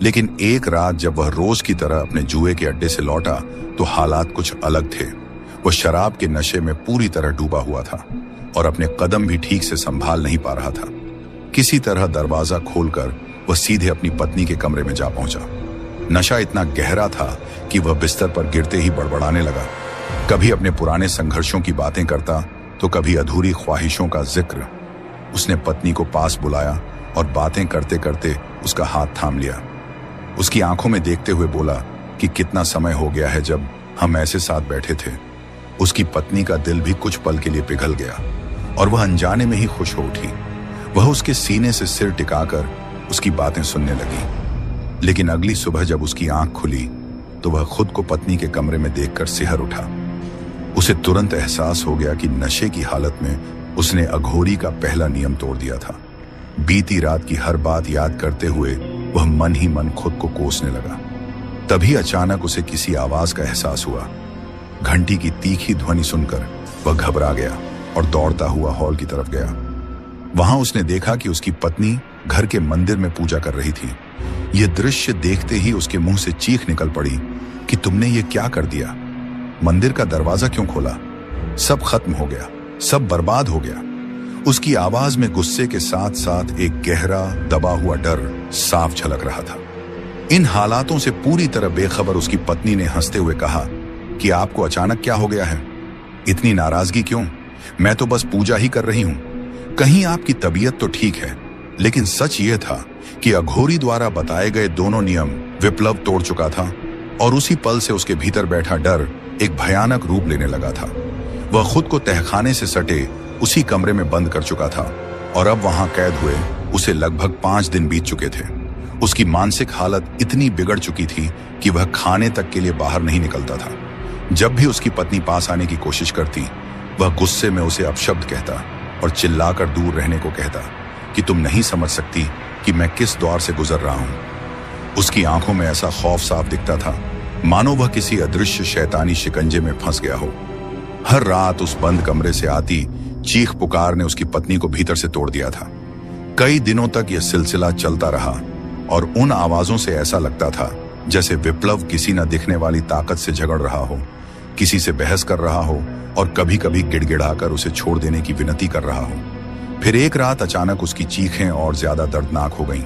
लेकिन एक रात जब वह रोज की तरह अपने जुए के अड्डे से लौटा तो हालात कुछ अलग थे। वह शराब के नशे में पूरी तरह डूबा हुआ था और अपने कदम भी ठीक से संभाल नहीं पा रहा था। किसी तरह दरवाजा खोलकर वह सीधे अपनी पत्नी के कमरे में जा पहुंचा। नशा इतना गहरा था कि वह बिस्तर पर गिरते ही बड़बड़ाने लगा। कभी अपने पुराने संघर्षों की बातें करता तो कभी अधूरी ख्वाहिशों का जिक्र। उसने पत्नी को पास बुलाया और बातें करते करते उसका हाथ थाम लिया। उसकी आंखों में देखते हुए बोला कि कितना समय हो गया है जब हम ऐसे साथ बैठे थे। उसकी पत्नी का दिल भी कुछ पल के लिए पिघल गया और वह अनजाने में ही खुश हो उठी। वह उसके सीने से सिर टिकाकर उसकी बातें सुनने लगी। लेकिन अगली सुबह जब उसकी आंख खुली तो वह खुद को पत्नी के कमरे में देखकर सिहर उठा। उसे तुरंत एहसास हो गया कि नशे की हालत में उसने अघोरी का पहला नियम तोड़ दिया था। बीती रात की हर बात याद करते हुए वह मन ही मन खुद को कोसने लगा। तभी अचानक उसे किसी आवाज का एहसास हुआ। घंटी की तीखी ध्वनि सुनकर वह घबरा गया और दौड़ता हुआ हॉल की तरफ गया। वहां उसने देखा कि उसकी पत्नी घर के मंदिर में पूजा कर रही थी। यह दृश्य देखते ही उसके मुंह से चीख निकल पड़ी कि तुमने ये क्या कर दिया? मंदिर का दरवाजा क्यों खोला? सब खत्म हो गया, सब बर्बाद हो गया। उसकी आवाज में गुस्से के साथ साथ एक गहरा दबा हुआ डर साफ झलक रहा था। इन हालातों से पूरी तरह बेखबर उसकी पत्नी ने हंसते हुए कहा कि आपको अचानक क्या हो गया है? इतनी नाराजगी क्यों? मैं तो बस पूजा ही कर रही हूं। कहीं आपकी तबीयत तो ठीक है। लेकिन सच यह था कि अघोरी द्वारा बताए गए दोनों नियम विप्लव तोड़ चुका था और उसी पल से उसके भीतर बैठा डर एक भयानक रूप लेने लगा था। वह खुद को तहखाने से सटे उसी कमरे में बंद कर चुका था और अब वहां कैद हुए उसे लगभग 5 दिन बीत चुके थे। उसकी मानसिक हालत इतनी बिगड़ चुकी थी कि वह खाने तक के लिए बाहर नहीं निकलता था। जब भी उसकी पत्नी पास आने की कोशिश करती, वह गुस्से में उसे अपशब्द कहता और चिल्लाकर दूर रहने को कहता कि तुम नहीं समझ सकती कि मैं किस दौर से गुजर रहा हूं। उसकी आंखों में ऐसा खौफ साफ दिखता था मानो वह किसी अदृश्य शैतानी शिकंजे में फंस गया हो। हर रात उस बंद कमरे से आती चीख पुकार ने उसकी पत्नी को भीतर से तोड़ दिया था। कई दिनों तक यह सिलसिला चलता रहा और उन आवाजों से ऐसा लगता था जैसे विप्लव किसी न दिखने वाली ताकत से झगड़ रहा हो, किसी से बहस कर रहा हो और कभी कभी गिड़गिड़ाकर उसे छोड़ देने की विनती कर रहा हो। फिर एक रात अचानक उसकी चीखें और ज्यादा दर्दनाक हो गईं।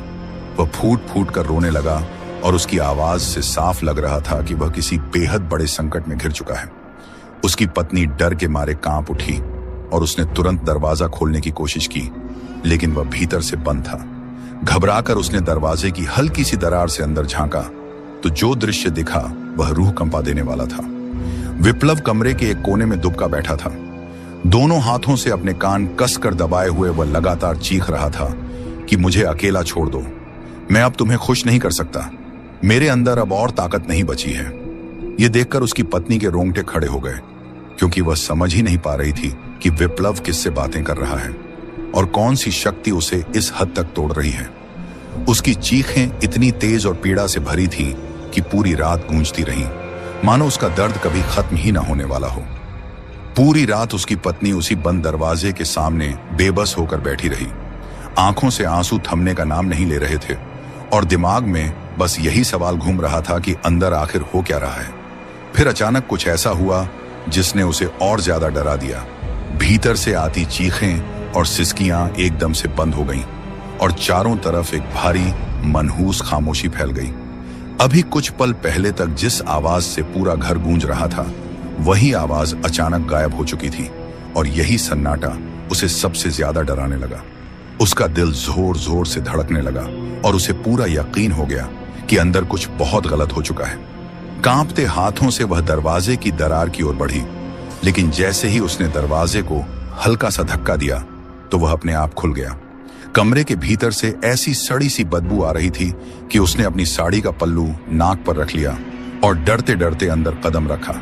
वह फूट फूट कर रोने लगा और उसकी आवाज से साफ लग रहा था कि वह किसी बेहद बड़े संकट में घिर चुका है। उसकी पत्नी डर के मारे कांप उठी और उसने तुरंत दरवाजा खोलने की कोशिश की, लेकिन वह भीतर से बंद था। घबराकर उसने दरवाजे की हल्की सी दरार से अंदर झांका तो जो दृश्य दिखा वह रूह कंपा देने वाला था। विप्लव कमरे के एक कोने में दुबका बैठा था। दोनों हाथों से अपने कान कसकर दबाए हुए वह लगातार चीख रहा था कि मुझे अकेला छोड़ दो, मैं अब तुम्हें खुश नहीं कर सकता, मेरे अंदर अब और ताकत नहीं बची है। यह देखकर उसकी पत्नी के रोंगटे खड़े हो गए, क्योंकि वह समझ ही नहीं पा रही थी कि विप्लव किससे बातें कर रहा है और कौन सी शक्ति उसे इस हद तक तोड़ रही है। उसकी चीखें इतनी तेज और पीड़ा से भरी थी कि पूरी रात गूंजती रहीं, मानो उसका दर्द कभी खत्म ही ना होने वाला हो। पूरी रात उसकी पत्नी उसी बंद दरवाजे के सामने बेबस होकर बैठी रही। आंखों से आंसू थमने का नाम नहीं ले रहे थे और दिमाग में बस यही सवाल घूम रहा था कि अंदर आखिर हो क्या रहा है। फिर अचानक कुछ ऐसा हुआ जिसने उसे और ज्यादा डरा दिया। भीतर से आती चीखें और सिसकियां एकदम से बंद हो गईं और चारों तरफ एक भारी मनहूस खामोशी फैल गई। अभी कुछ पल पहले तक जिस आवाज से पूरा घर गूंज रहा था, वही आवाज अचानक गायब हो चुकी थी और यही सन्नाटा उसे सबसे ज्यादा डराने लगा। उसका दिल जोर जोर से धड़कने लगा और उसे पूरा यकीन हो गया कि अंदर कुछ बहुत गलत हो चुका है। कांपते हाथों से वह दरवाजे की दरार की ओर बढ़ी, लेकिन जैसे ही उसने दरवाजे को हल्का सा धक्का दिया तो वह अपने आप खुल गया। कमरे के भीतर से ऐसी सड़ी सी बदबू आ रही थी कि उसने अपनी साड़ी का पल्लू नाक पर रख लिया और डरते डरते अंदर कदम रखा।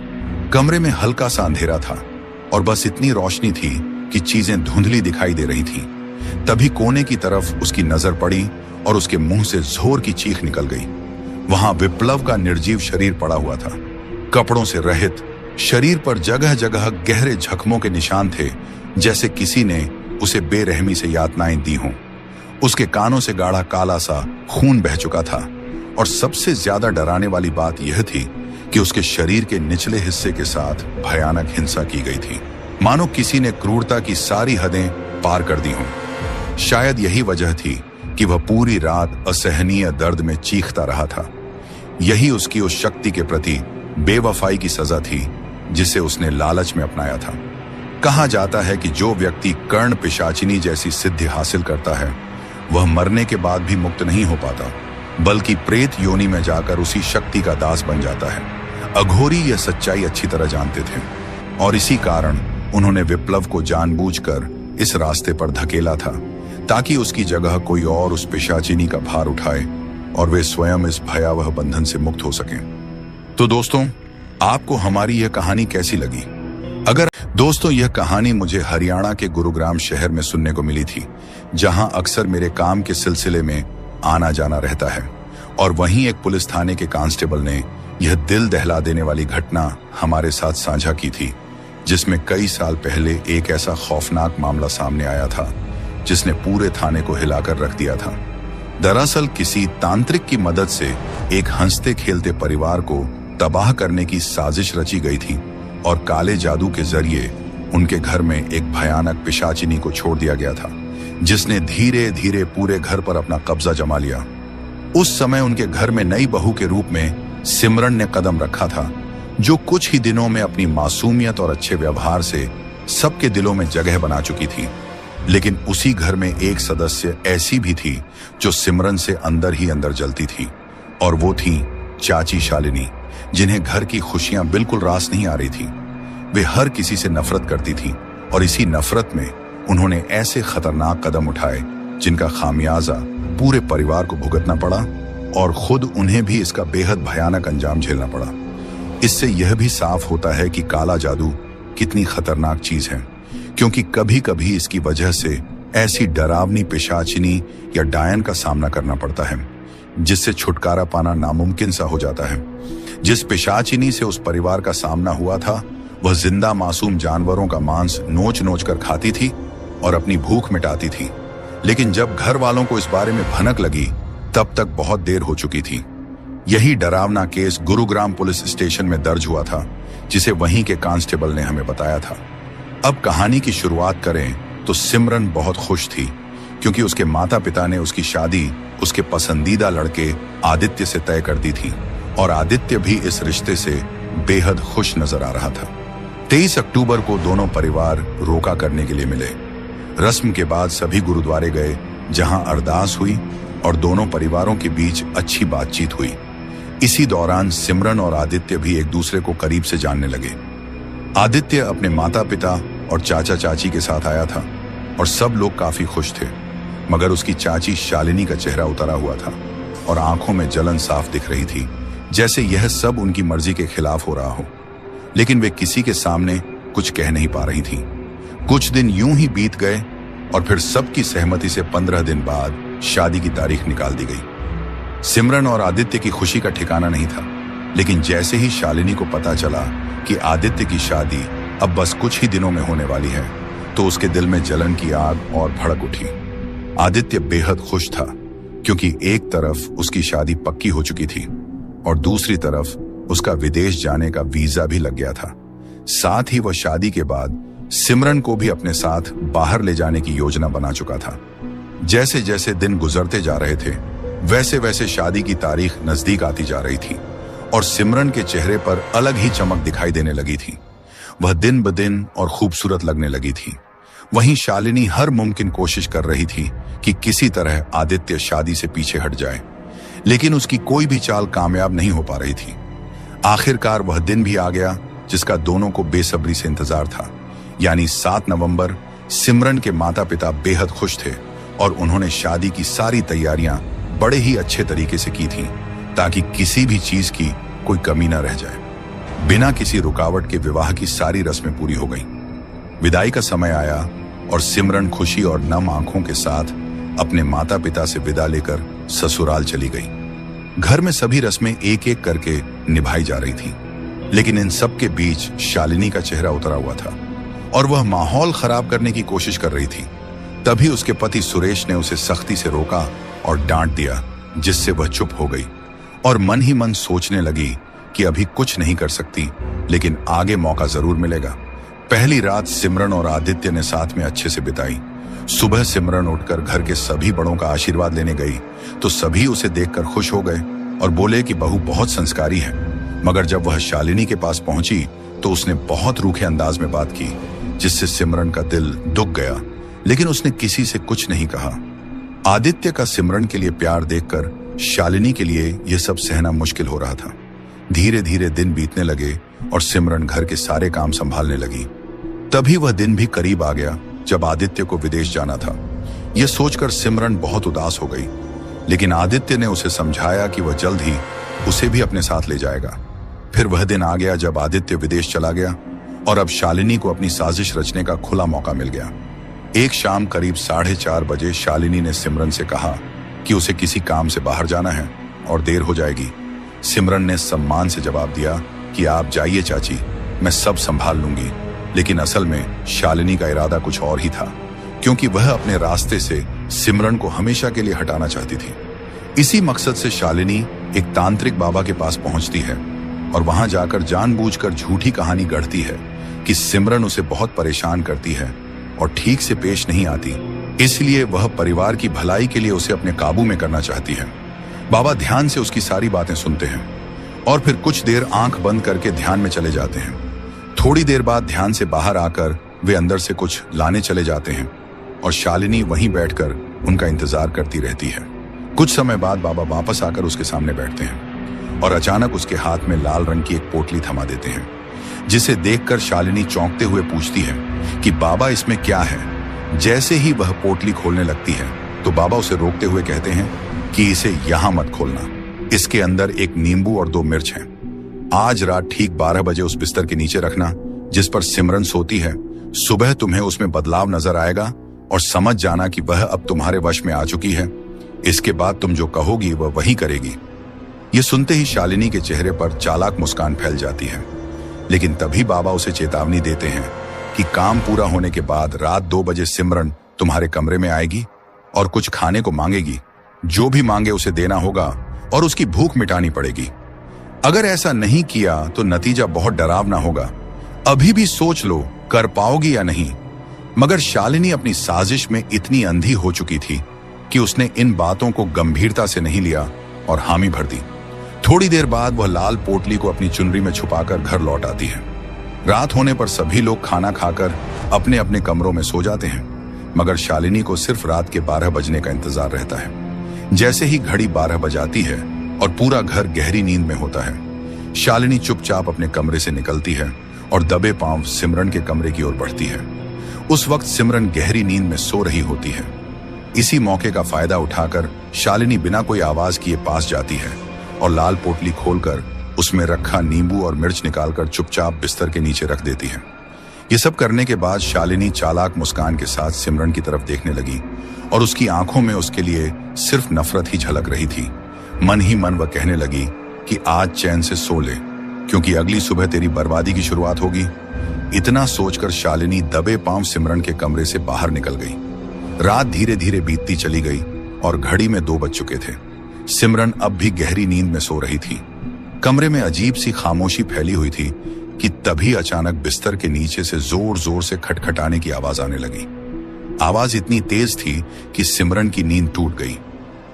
कमरे में हल्का सा अंधेरा था और बस इतनी रोशनी थी कि चीजें धुंधली दिखाई दे रही थी। तभी कोने की तरफ उसकी नजर पड़ी और उसके मुंह से जोर की चीख निकल गई। वहां विप्लव का निर्जीव शरीर पड़ा हुआ था, कपड़ों से रहित। शरीर पर जगह जगह गहरे जख्मों के निशान थे, जैसे किसी ने उसे बेरहमी से यातनाएं दी हों। उसके कानों से गाढ़ा काला सा खून बह चुका था और सबसे ज्यादा डराने वाली बात यह थी कि उसके शरीर के निचले हिस्से के साथ भयानक हिंसा की गई थी, मानो किसी ने क्रूरता की सारी हदें पार कर दी हों। शायद यही वजह थी कि वह पूरी रात असहनीय दर्द में चीखता रहा था। यही उसकी उस शक्ति के प्रति बेवफाई की सजा थी जिसे उसने लालच में अपनाया था। कहा जाता है कि जो व्यक्ति कर्ण पिशाचिनी जैसी सिद्धि हासिल करता है वह मरने के बाद भी मुक्त नहीं हो पाता, बल्कि प्रेत योनि में जाकर उसी शक्ति का दास बन जाता है। अघोरी यह सच्चाई अच्छी तरह जानते थे और इसी कारण उन्होंने विप्लव को जानबूझकर इस रास्ते पर धकेला था, ताकि उसकी जगह कोई और उस पिशाचिनी का भार उठाए और वे स्वयं इस भयावह बंधन से मुक्त हो सकें। तो दोस्तों, आपको हमारी यह कहानी कैसी लगी? अगर दोस्तों, यह कहानी मुझे हरियाणा के गुरुग्राम शहर में सुनने को मिली थी, जहां अक्सर मेरे काम के सिलसिले में आना जाना रहता है। और वहीं एक पुलिस थाने के कांस्टेबल ने यह दिल दहला देने वाली घटना हमारे साथ साझा की थी, जिसमें कई साल पहले एक ऐसा खौफनाक मामला सामने आया था जिसने पूरे थाने को हिलाकर रख दिया था। दरअसल किसी तांत्रिक की मदद से एक हंसते खेलते परिवार को तबाह करने की साजिश रची गई थी और काले जादू के जरिए उनके घर में एक भयानक पिशाचिनी को छोड़ दिया गया था, जिसने धीरे धीरे पूरे घर पर अपना कब्जा जमा लिया। उस समय उनके घर में नई बहू के रूप में सिमरन ने कदम रखा था, जो कुछ ही दिनों में अपनी मासूमियत और अच्छे व्यवहार से सबके दिलों में जगह बना चुकी थी। लेकिन उसी घर में एक सदस्य ऐसी भी थी जो सिमरन से अंदर ही अंदर जलती थी, और वो थी चाची शालिनी, जिन्हें घर की खुशियां बिल्कुल रास नहीं आ रही थी। वे हर किसी से नफरत करती थी और इसी नफरत में उन्होंने ऐसे खतरनाक कदम उठाए जिनका खामियाजा पूरे परिवार को भुगतना पड़ा और खुद उन्हें भी इसका बेहद भयानक अंजाम झेलना पड़ा। इससे यह भी साफ होता है कि काला जादू कितनी खतरनाक चीज है, क्योंकि कभी कभी इसकी वजह से ऐसी डरावनी पिशाचिनी या डायन का सामना करना पड़ता है जिससे छुटकारा पाना नामुमकिन सा हो जाता है। जिस पिशाचिनी से उस परिवार का सामना हुआ था, वह जिंदा मासूम जानवरों का मांस नोच नोच कर खाती थी और अपनी भूख मिटाती थी। लेकिन जब घर वालों को इस बारे में भनक लगी, तब तक बहुत देर हो चुकी थी। यही डरावना केस गुरुग्राम पुलिस स्टेशन में दर्ज हुआ था, जिसे वहीं के कांस्टेबल ने हमें बताया था। अब कहानी की शुरुआत करें तो सिमरन बहुत खुश थी, क्योंकि उसके माता पिता ने उसकी शादी उसके पसंदीदा लड़के आदित्य से तय कर दी थी और आदित्य भी इस रिश्ते से बेहद खुश नजर आ रहा था। 23 अक्टूबर को दोनों परिवार रोका करने के लिए मिले। रस्म के बाद सभी गुरुद्वारे गए, जहां अरदास हुई और दोनों परिवारों के बीच अच्छी बातचीत हुई। इसी दौरान सिमरन और आदित्य भी एक दूसरे को करीब से जानने लगे। आदित्य अपने माता पिता और चाचा चाची के साथ आया था और सब लोग काफी खुश थे, मगर उसकी चाची शालिनी का चेहरा उतरा हुआ था और आंखों में जलन साफ दिख रही थी, जैसे यह सब उनकी मर्जी के खिलाफ हो रहा हो। लेकिन वे किसी के सामने कुछ कह नहीं पा रही थी। कुछ दिन यूं ही बीत गए और फिर सबकी सहमति से 15 दिन बाद शादी की तारीख निकाल दी गई। सिमरन और आदित्य की खुशी का ठिकाना नहीं था, लेकिन जैसे ही शालिनी को पता चला कि आदित्य की शादी अब बस कुछ ही दिनों में होने वाली है, तो उसके दिल में जलन की आग और भड़क उठी। आदित्य बेहद खुश था, क्योंकि एक तरफ उसकी शादी पक्की हो चुकी थी और दूसरी तरफ उसका विदेश जाने का वीजा भी लग गया था। साथ ही वह शादी के बाद सिमरन को भी अपने साथ बाहर ले जाने की योजना बना चुका था। जैसे जैसे दिन गुजरते जा रहे थे, वैसे वैसे शादी की तारीख नजदीक आती जा रही थी और सिमरन के चेहरे पर अलग ही चमक दिखाई देने लगी थी। वह दिन ब दिन और खूबसूरत लगने लगी थी। वहीं शालिनी हर मुमकिन कोशिश कर रही थी कि किसी तरह आदित्य शादी से पीछे हट जाए, लेकिन उसकी कोई भी चाल कामयाब नहीं हो पा रही थी। आखिरकार वह दिन भी आ गया जिसका दोनों को बेसब्री से इंतजार था, यानी 7 नवंबर। सिमरन के माता पिता बेहद खुश थे और उन्होंने शादी की सारी तैयारियां बड़े ही अच्छे तरीके से की थी, ताकि किसी भी चीज की कोई कमी ना रह जाए। बिना किसी रुकावट के विवाह की सारी रस्में पूरी हो गईं। विदाई का समय आया और सिमरन खुशी और नम आंखों के साथ अपने माता पिता से विदा लेकर ससुराल चली गई। घर में सभी रस्में एक एक करके निभाई जा रही थीं, लेकिन इन सब के बीच शालिनी का चेहरा उतरा हुआ था और वह माहौल खराब करने की कोशिश कर रही थी। तभी उसके पति सुरेश ने उसे सख्ती से रोका और डांट दिया, जिससे वह चुप हो गई और मन ही मन सोचने लगी कि अभी कुछ नहीं कर सकती, लेकिन आगे मौका जरूर मिलेगा। पहली रात सिमरन और आदित्य ने साथ में अच्छे से बिताई। सुबह सिमरन उठकर घर के सभी बड़ों का आशीर्वाद लेने गई तो सभी उसे देखकर खुश हो गए और बोले कि बहू बहुत संस्कारी है। मगर जब वह शालिनी के पास पहुंची तो उसने बहुत रूखे अंदाज में बात की, जिससे सिमरन का दिल दुख गया, लेकिन उसने किसी से कुछ नहीं कहा। आदित्य का सिमरन के लिए प्यार देखकर शालिनी के लिए यह सब सहना मुश्किल हो रहा था। धीरे धीरे दिन बीतने लगे और सिमरन घर के सारे काम संभालने लगी। तभी वह दिन भी करीब आ गया जब आदित्य को विदेश जाना था। यह सोचकर सिमरन बहुत उदास हो गई, लेकिन आदित्य ने उसे समझाया कि वह जल्द ही उसे भी अपने साथ ले जाएगा। फिर वह दिन आ गया जब आदित्य विदेश चला गया और अब शालिनी को अपनी साजिश रचने का खुला मौका मिल गया। एक शाम करीब 4:30 बजे शालिनी ने सिमरन से कहा कि उसे किसी काम से बाहर जाना है और देर हो जाएगी। सिमरन ने सम्मान से जवाब दिया कि आप जाइए चाची, मैं सब संभाल लूंगी। लेकिन असल में शालिनी का इरादा कुछ और ही था, क्योंकि वह अपने रास्ते से सिमरन को हमेशा के लिए हटाना चाहती थी। इसी मकसद से शालिनी एक तांत्रिक बाबा के पास पहुंचती है और वहां जाकर जानबूझकर झूठी कहानी गढ़ती है कि सिमरन उसे बहुत परेशान करती है और ठीक से पेश नहीं आती, इसलिए वह परिवार की भलाई के लिए उसे अपने काबू में करना चाहती है। बाबा ध्यान से उसकी सारी बातें सुनते हैं और फिर कुछ देर आंख बंद करके ध्यान में चले जाते हैं। थोड़ी देर बाद ध्यान से बाहर आकर वे अंदर से कुछ लाने चले जाते हैं और शालिनी वहीं बैठकर उनका इंतजार करती रहती है। कुछ समय बाद बाबा वापस आकर उसके सामने बैठते हैं और अचानक उसके हाथ में लाल रंग की एक पोटली थमा देते हैं, जिसे देखकर शालिनी चौंकते हुए पूछती है कि बाबा इसमें क्या है। जैसे ही वह पोटली खोलने लगती है तो बाबा उसे रोकते हुए कहते हैं कि इसे यहां मत खोलना, इसके अंदर एक नींबू और 2 मिर्च हैं। आज रात ठीक 12 बजे उस बिस्तर के नीचे रखना जिस पर सिमरन सोती है। सुबह तुम्हें उसमें बदलाव नजर आएगा और समझ जाना कि वह अब तुम्हारे वश में आ चुकी है। इसके बाद तुम जो कहोगी वह वही करेगी। ये सुनते ही शालिनी के चेहरे पर चालाक मुस्कान फैल जाती है, लेकिन तभी बाबा उसे चेतावनी देते हैं कि काम पूरा होने के बाद रात 2 बजे सिमरन तुम्हारे कमरे में आएगी और कुछ खाने को मांगेगी। जो भी मांगे उसे देना होगा और उसकी भूख मिटानी पड़ेगी। अगर ऐसा नहीं किया तो नतीजा बहुत डरावना होगा। अभी भी सोच लो कर पाओगी या नहीं। मगर शालिनी अपनी साजिश में इतनी अंधी हो चुकी थी कि उसने इन बातों को गंभीरता से नहीं लिया और हामी भर दी। थोड़ी देर बाद वह लाल पोटली को अपनी चुनरी में छुपाकर घर लौट आती है। रात होने पर सभी लोग खाना खाकर अपने अपने कमरों में सो जाते हैं, मगर शालिनी को सिर्फ रात के 12 बजने का इंतजार रहता है। जैसे ही घड़ी 12 बजाती है और पूरा घर गहरी नींद में होता है, शालिनी चुपचाप अपने कमरे से निकलती है और दबे पांव सिमरन के कमरे की ओर बढ़ती है। उस वक्त सिमरन गहरी नींद में सो रही होती है। इसी मौके का फायदा उठाकर शालिनी बिना कोई आवाज किए पास जाती है और लाल पोटली खोलकर उसमें रखा नींबू और मिर्च निकालकर चुपचाप बिस्तर के नीचे रख देती है। ये सब करने के बाद शालिनी चालाक मुस्कान के साथ सिमरन की तरफ देखने लगी और उसकी आंखों में उसके लिए सिर्फ नफरत ही झलक रही थी। मन ही मन वह कहने लगी कि आज चैन से सो ले, क्योंकि अगली सुबह तेरी बर्बादी की शुरुआत होगी। इतना सोचकर शालिनी दबे पांव सिमरन के कमरे से बाहर निकल गई। रात धीरे धीरे बीतती चली गई और घड़ी में 2 बज चुके थे। सिमरन अब भी गहरी नींद में सो रही थी। कमरे में अजीब सी खामोशी फैली हुई थी कि तभी अचानक बिस्तर के नीचे से जोर जोर से खटखटाने की आवाज आने लगी। आवाज इतनी तेज थी कि सिमरन की नींद टूट गई।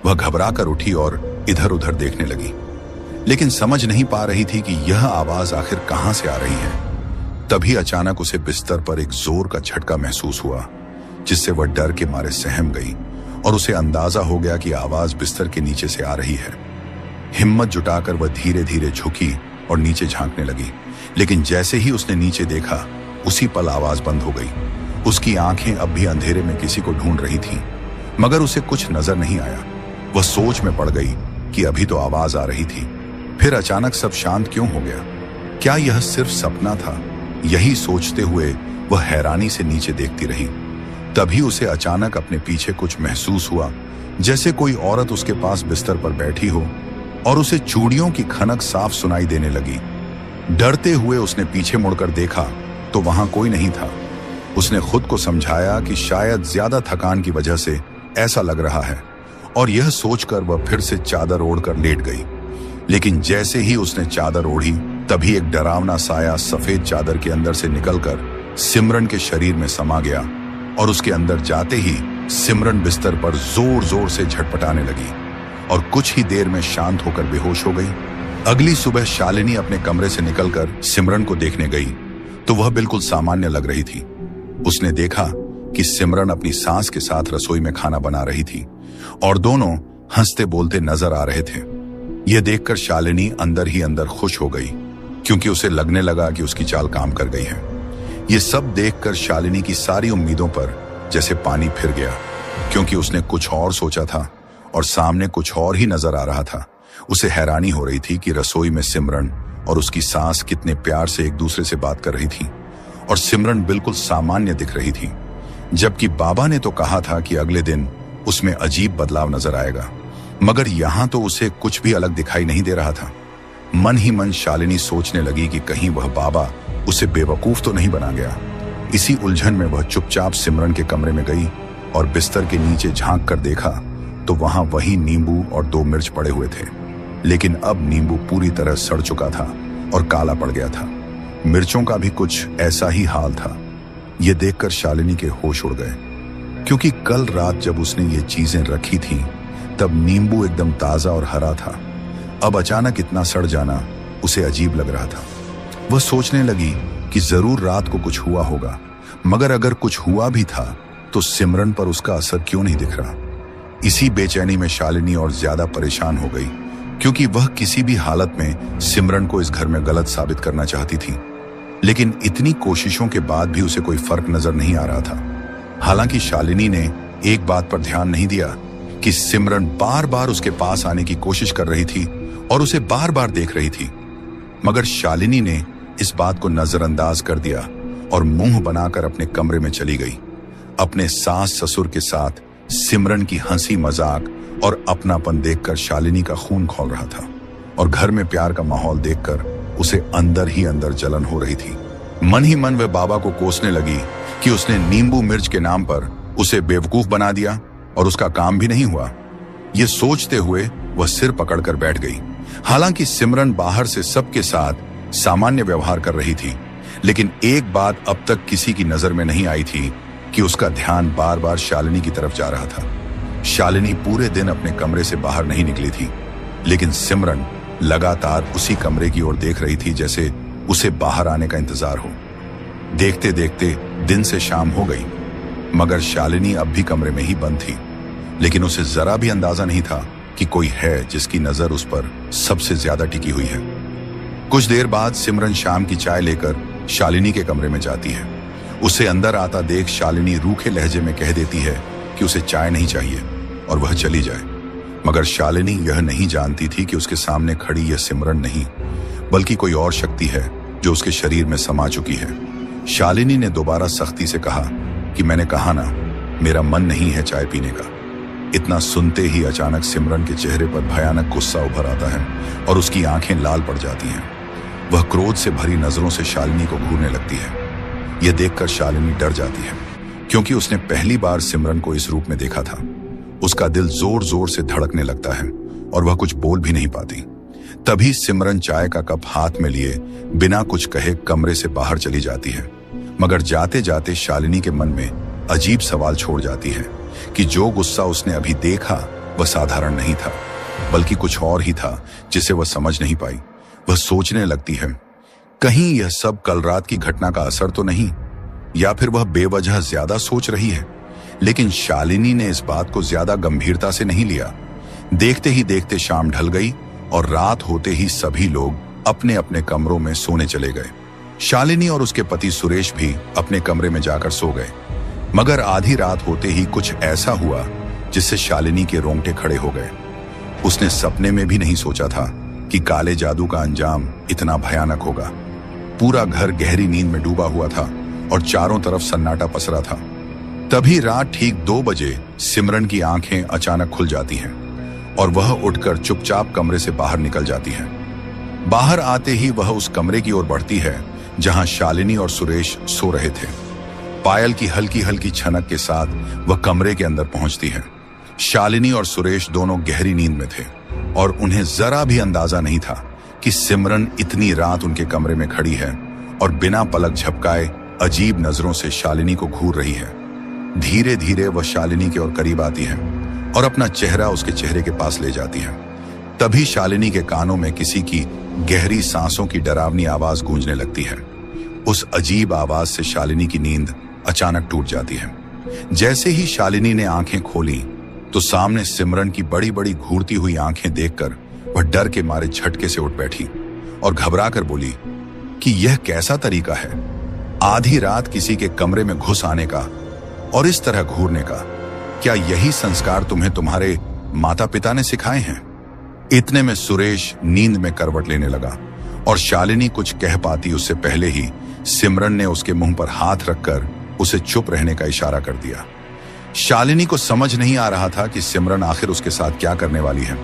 वह घबराकर उठी और इधर उधर देखने लगी, लेकिन समझ नहीं पा रही थी कि यह आवाज आखिर कहां से आ रही है। तभी अचानक उसे बिस्तर पर एक जोर का झटका महसूस हुआ, जिससे वह डर के मारे सहम गई और उसे अंदाजा हो गया कि आवाज बिस्तर के नीचे से आ रही है। हिम्मत जुटाकर वह धीरे धीरे झुकी और नीचे झांकने लगी, लेकिन जैसे ही उसने नीचे देखा उसी पल आवाज बंद हो गई। उसकी आंखें अब भी अंधेरे में किसी को ढूंढ रही थीं, मगर उसे कुछ नजर नहीं आया। वह सोच में पड़ गई कि अभी तो आवाज आ रही थी, फिर अचानक सब शांत क्यों हो गया? क्या यह सिर्फ सपना था? यही सोचते हुए वह हैरानी से नीचे देखती रही। तभी उसे अचानक अपने पीछे कुछ महसूस हुआ, जैसे कोई औरत उसके पास बिस्तर पर बैठी हो, और उसे चूड़ियों की खनक साफ सुनाई देने लगी। डरते हुए उसने पीछे मुड़कर देखा तो वहां कोई नहीं था। उसने खुद को समझाया कि शायद ज्यादा थकान की वजह से ऐसा लग रहा है, और यह सोचकर वह फिर से चादर ओढ़कर लेट गई। लेकिन जैसे ही उसने चादर ओढ़ी, तभी एक डरावना साया सफेद चादर के अंदर से निकलकर सिमरन के शरीर में समा गया, और उसके अंदर जाते ही सिमरन बिस्तर पर जोर जोर से झटपटाने लगी और कुछ ही देर में शांत होकर बेहोश हो गई। अगली सुबह शालिनी अपने कमरे से निकलकर सिमरन को देखने गई तो वह बिल्कुल सामान्य लग रही थी। उसने देखा कि सिमरन अपनी सास के साथ रसोई में खाना बना रही थी और दोनों हंसते बोलते नजर आ रहे थे। यह देखकर शालिनी अंदर ही अंदर खुश हो गई, क्योंकि उसे लगने लगा कि उसकी चाल काम कर गई है। ये सब देखकर शालिनी की सारी उम्मीदों पर जैसे पानी फिर गया, क्योंकि उसने कुछ और सोचा था और सामने कुछ और ही नजर आ रहा था। उसे हैरानी हो रही थी कि रसोई में सिमरन और उसकी सास कितने प्यार से एक दूसरे से बात कर रही थी, और सिमरन बिल्कुल सामान्य दिख रही थी, जबकि बाबा ने तो कहा था कि अगले दिन उसमें अजीब बदलाव नजर आएगा। मगर यहां तो उसे कुछ भी अलग दिखाई नहीं दे रहा था। मन ही मन शालिनी सोचने लगी कि कहीं वह बाबा उसे बेवकूफ तो नहीं बना गया। इसी उलझन में वह चुपचाप सिमरन के कमरे में गई और बिस्तर के नीचे झांक कर देखा तो वहां वही नींबू और 2 मिर्च पड़े हुए थे। लेकिन अब नींबू पूरी तरह सड़ चुका था और काला पड़ गया था। मिर्चों का भी कुछ ऐसा ही हाल था। यह देखकर शालिनी के होश उड़ गए, क्योंकि कल रात जब उसने ये चीजें रखी थी तब नींबू एकदम ताजा और हरा था। अब अचानक इतना सड़ जाना उसे अजीब लग रहा था। वह सोचने लगी कि जरूर रात को कुछ हुआ होगा, मगर अगर कुछ हुआ भी था तो सिमरन पर उसका असर क्यों नहीं दिख रहा। इसी बेचैनी में शालिनी और ज्यादा परेशान हो गई, क्योंकि वह किसी भी हालत में सिमरन को इस घर में गलत साबित करना चाहती थी। लेकिन इतनी कोशिशों के बाद भी उसे कोई फर्क नजर नहीं आ रहा था। हालांकि शालिनी ने एक बात पर ध्यान नहीं दिया कि सिमरन बार बार उसके पास आने की कोशिश कर रही थी और उसे बार बार देख रही थी। मगर शालिनी ने इस बात को नजरअंदाज कर दिया और मुंह बनाकर अपने कमरे में चली गई। अपने सास ससुर के साथ सिमरन की हंसी मजाक और अपनापन देखकर शालिनी का खून खौल रहा था, और घर में प्यार का माहौल देखकर उसे अंदर ही अंदर जलन हो रही थी। मन ही मन वह बाबा को कोसने लगी कि उसने नींबू मिर्च के नाम पर उसे बेवकूफ बना दिया और उसका काम भी नहीं हुआ। ये सोचते हुए वह सिर पकड़कर बैठ गई। हालांकि सिमरन बाहर से सबके साथ सामान्य व्यवहार कर रही थी, लेकिन एक बात अब तक किसी की नजर में नहीं आई थी कि उसका ध्यान बार बार शालिनी की तरफ जा रहा था। शालिनी पूरे दिन अपने कमरे से बाहर नहीं निकली थी, लेकिन सिमरन लगातार उसी कमरे की ओर देख रही थी, जैसे उसे बाहर आने का इंतजार हो। देखते देखते दिन से शाम हो गई, मगर शालिनी अब भी कमरे में ही बंद थी। लेकिन उसे जरा भी अंदाजा नहीं था कि कोई है जिसकी नजर उस पर सबसे ज्यादा टिकी हुई है। कुछ देर बाद सिमरन शाम की चाय लेकर शालिनी के कमरे में जाती है। उसे अंदर आता देख शालिनी रूखे लहजे में कह देती है कि उसे चाय नहीं चाहिए और वह चली जाए। मगर शालिनी यह नहीं जानती थी कि उसके सामने खड़ी यह सिमरन नहीं, बल्कि कोई और शक्ति है जो उसके शरीर में समा चुकी है। शालिनी ने दोबारा सख्ती से कहा कि मैंने कहा ना, मेरा मन नहीं है चाय पीने का। इतना सुनते ही अचानक सिमरन के चेहरे पर भयानक गुस्सा उभर आता है और उसकी आंखें लाल पड़ जाती हैं। वह क्रोध से भरी नजरों से शालिनी को घूरने लगती है। यह देखकर शालिनी डर जाती है, क्योंकि उसने पहली बार सिमरन को इस रूप में देखा था। उसका दिल जोर जोर से धड़कने लगता है और वह कुछ बोल भी नहीं पाती। तभी सिमरन चाय का कप हाथ में लिए बिना कुछ कहे कमरे से बाहर चली जाती है। मगर जाते जाते शालिनी के मन में अजीब सवाल छोड़ जाती है कि जो गुस्सा उसने अभी देखा वह साधारण नहीं था, बल्कि कुछ और ही था जिसे वह समझ नहीं पाई। वह सोचने लगती है, कहीं यह सब कल रात की घटना का असर तो नहीं, या फिर वह बेवजह ज्यादा सोच रही है। लेकिन शालिनी ने इस बात को ज्यादा गंभीरता से नहीं लिया। देखते ही देखते शाम ढल गई और रात होते ही सभी लोग अपने अपने कमरों में सोने चले गए। शालिनी और उसके पति सुरेश भी अपने कमरे में जाकर सो गए। मगर आधी रात होते ही कुछ ऐसा हुआ जिससे शालिनी के रोंगटे खड़े हो गए। उसने सपने में भी नहीं सोचा था कि काले जादू का अंजाम इतना भयानक होगा। पूरा घर गहरी नींद में डूबा हुआ था और चारों तरफ सन्नाटा पसरा था। तभी रात ठीक 2 बजे सिमरन की आंखें अचानक खुल जाती हैं और वह उठकर चुपचाप कमरे से बाहर निकल जाती है। बाहर आते ही वह उस कमरे की ओर बढ़ती है जहां शालिनी और सुरेश सो रहे थे। पायल की हल्की हल्की छनक के साथ वह कमरे के अंदर पहुंचती है। शालिनी और सुरेश दोनों गहरी नींद में थे और उन्हें जरा भी अंदाजा नहीं था कि सिमरन इतनी रात उनके कमरे में खड़ी है और बिना पलक झपकाए अजीब नजरों से शालिनी को घूर रही है। धीरे धीरे वह शालिनी के ओर करीब आती है और अपना चेहरा उसके चेहरे के पास ले जाती है। तभी शालिनी के कानों में किसी की गहरी सांसों की डरावनी आवाज गूंजने लगती है। उस अजीब आवाज से शालिनी की नींद अचानक टूट जाती है। जैसे ही शालिनी ने आंखें खोली तो सामने सिमरन की बड़ी बड़ी घूरती हुई आंखें देखकर वह डर के मारे झटके से उठ बैठी और घबराकर बोली कि यह कैसा तरीका है आधी रात किसी के कमरे में घुस आने का और इस तरह घूरने का? क्या यही संस्कार तुम्हें तुम्हारे माता पिता ने सिखाए हैं? इतने में सुरेश नींद में करवट लेने लगा और शालिनी कुछ कह पाती उससे पहले ही सिमरन ने उसके मुंह पर हाथ रखकर उसे चुप रहने का इशारा कर दिया। शालिनी को समझ नहीं आ रहा था कि सिमरन आखिर उसके साथ क्या करने वाली है।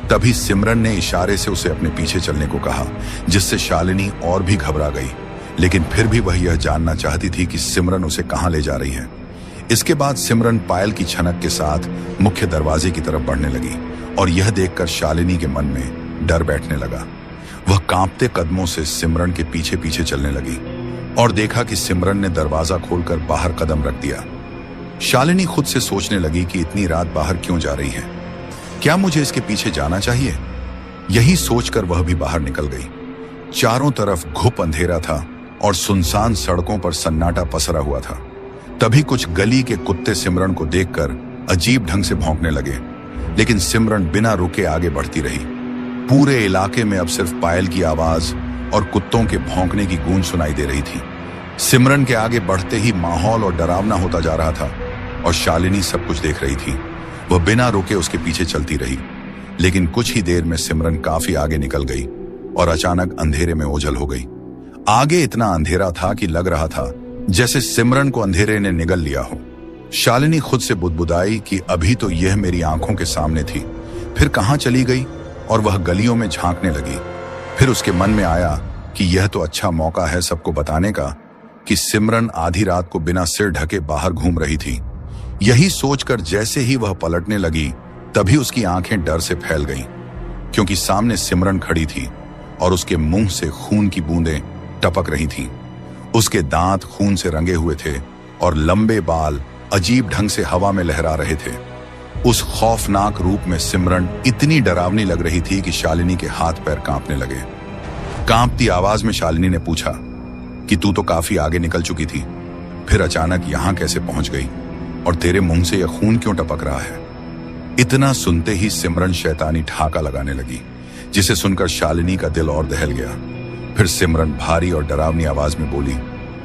तभी सिमरन ने इशारे से उसे अपने पीछे चलने को कहा, जिससे शालिनी और भी घबरा गई, लेकिन फिर भी वह यह जानना चाहती थी कि सिमरन उसे कहां ले जा रही है। इसके बाद सिमरन पायल की छनक के साथ मुख्य दरवाजे की तरफ बढ़ने लगी और यह देखकर शालिनी के मन में डर बैठने लगा। वह कांपते कदमों से सिमरन के पीछे पीछे चलने लगी और देखा कि सिमरन ने दरवाजा खोलकर बाहर कदम रख दिया। शालिनी खुद से सोचने लगी कि इतनी रात बाहर क्यों जा रही है, क्या मुझे इसके पीछे जाना चाहिए? यही सोचकर वह भी बाहर निकल गई। चारों तरफ घुप अंधेरा था और सुनसान सड़कों पर सन्नाटा पसरा हुआ था। तभी कुछ गली के कुत्ते सिमरन को देखकर अजीब ढंग से भौंकने लगे, लेकिन सिमरन बिना रुके आगे बढ़ती रही। पूरे इलाके में अब सिर्फ पायल की आवाज और कुत्तों के भौंकने की गूंज सुनाई दे रही थी। सिमरन के आगे बढ़ते ही माहौल और डरावना होता जा रहा था और शालिनी सब कुछ देख रही थी। वह बिना रुके उसके पीछे चलती रही, लेकिन कुछ ही देर में सिमरन काफी आगे निकल गई और अचानक अंधेरे में ओझल हो गई। आगे इतना अंधेरा था कि लग रहा था जैसे सिमरन को अंधेरे ने निगल लिया हो। शालिनी खुद से बुदबुदाई कि अभी तो यह मेरी आंखों के सामने थी, फिर कहां चली गई, और वह गलियों में झांकने लगी। फिर उसके मन में आया कि यह तो अच्छा मौका है सबको बताने का कि सिमरन आधी रात को बिना सिर ढके बाहर घूम रही थी। यही सोचकर जैसे ही वह पलटने लगी तभी उसकी आंखें डर से फैल गईं, क्योंकि सामने सिमरन खड़ी थी और उसके मुंह से खून की बूंदें टपक रही थीं। उसके दांत खून से रंगे हुए थे और लंबे बाल अजीब ढंग से हवा में लहरा रहे थे। उस खौफनाक रूप में सिमरन इतनी डरावनी लग रही थी कि शालिनी के हाथ पैर कांपने लगे। कांपती आवाज में शालिनी ने पूछा कि तू तो काफी आगे निकल चुकी थी, फिर अचानक यहां कैसे पहुंच गई, और तेरे मुंह से यह खून क्यों टपक रहा है? इतना सुनते ही सिमरन शैतानी ठहाका लगाने लगी, जिसे सुनकर शालिनी का दिल और दहल गया। फिर सिमरन भारी और डरावनी आवाज में बोली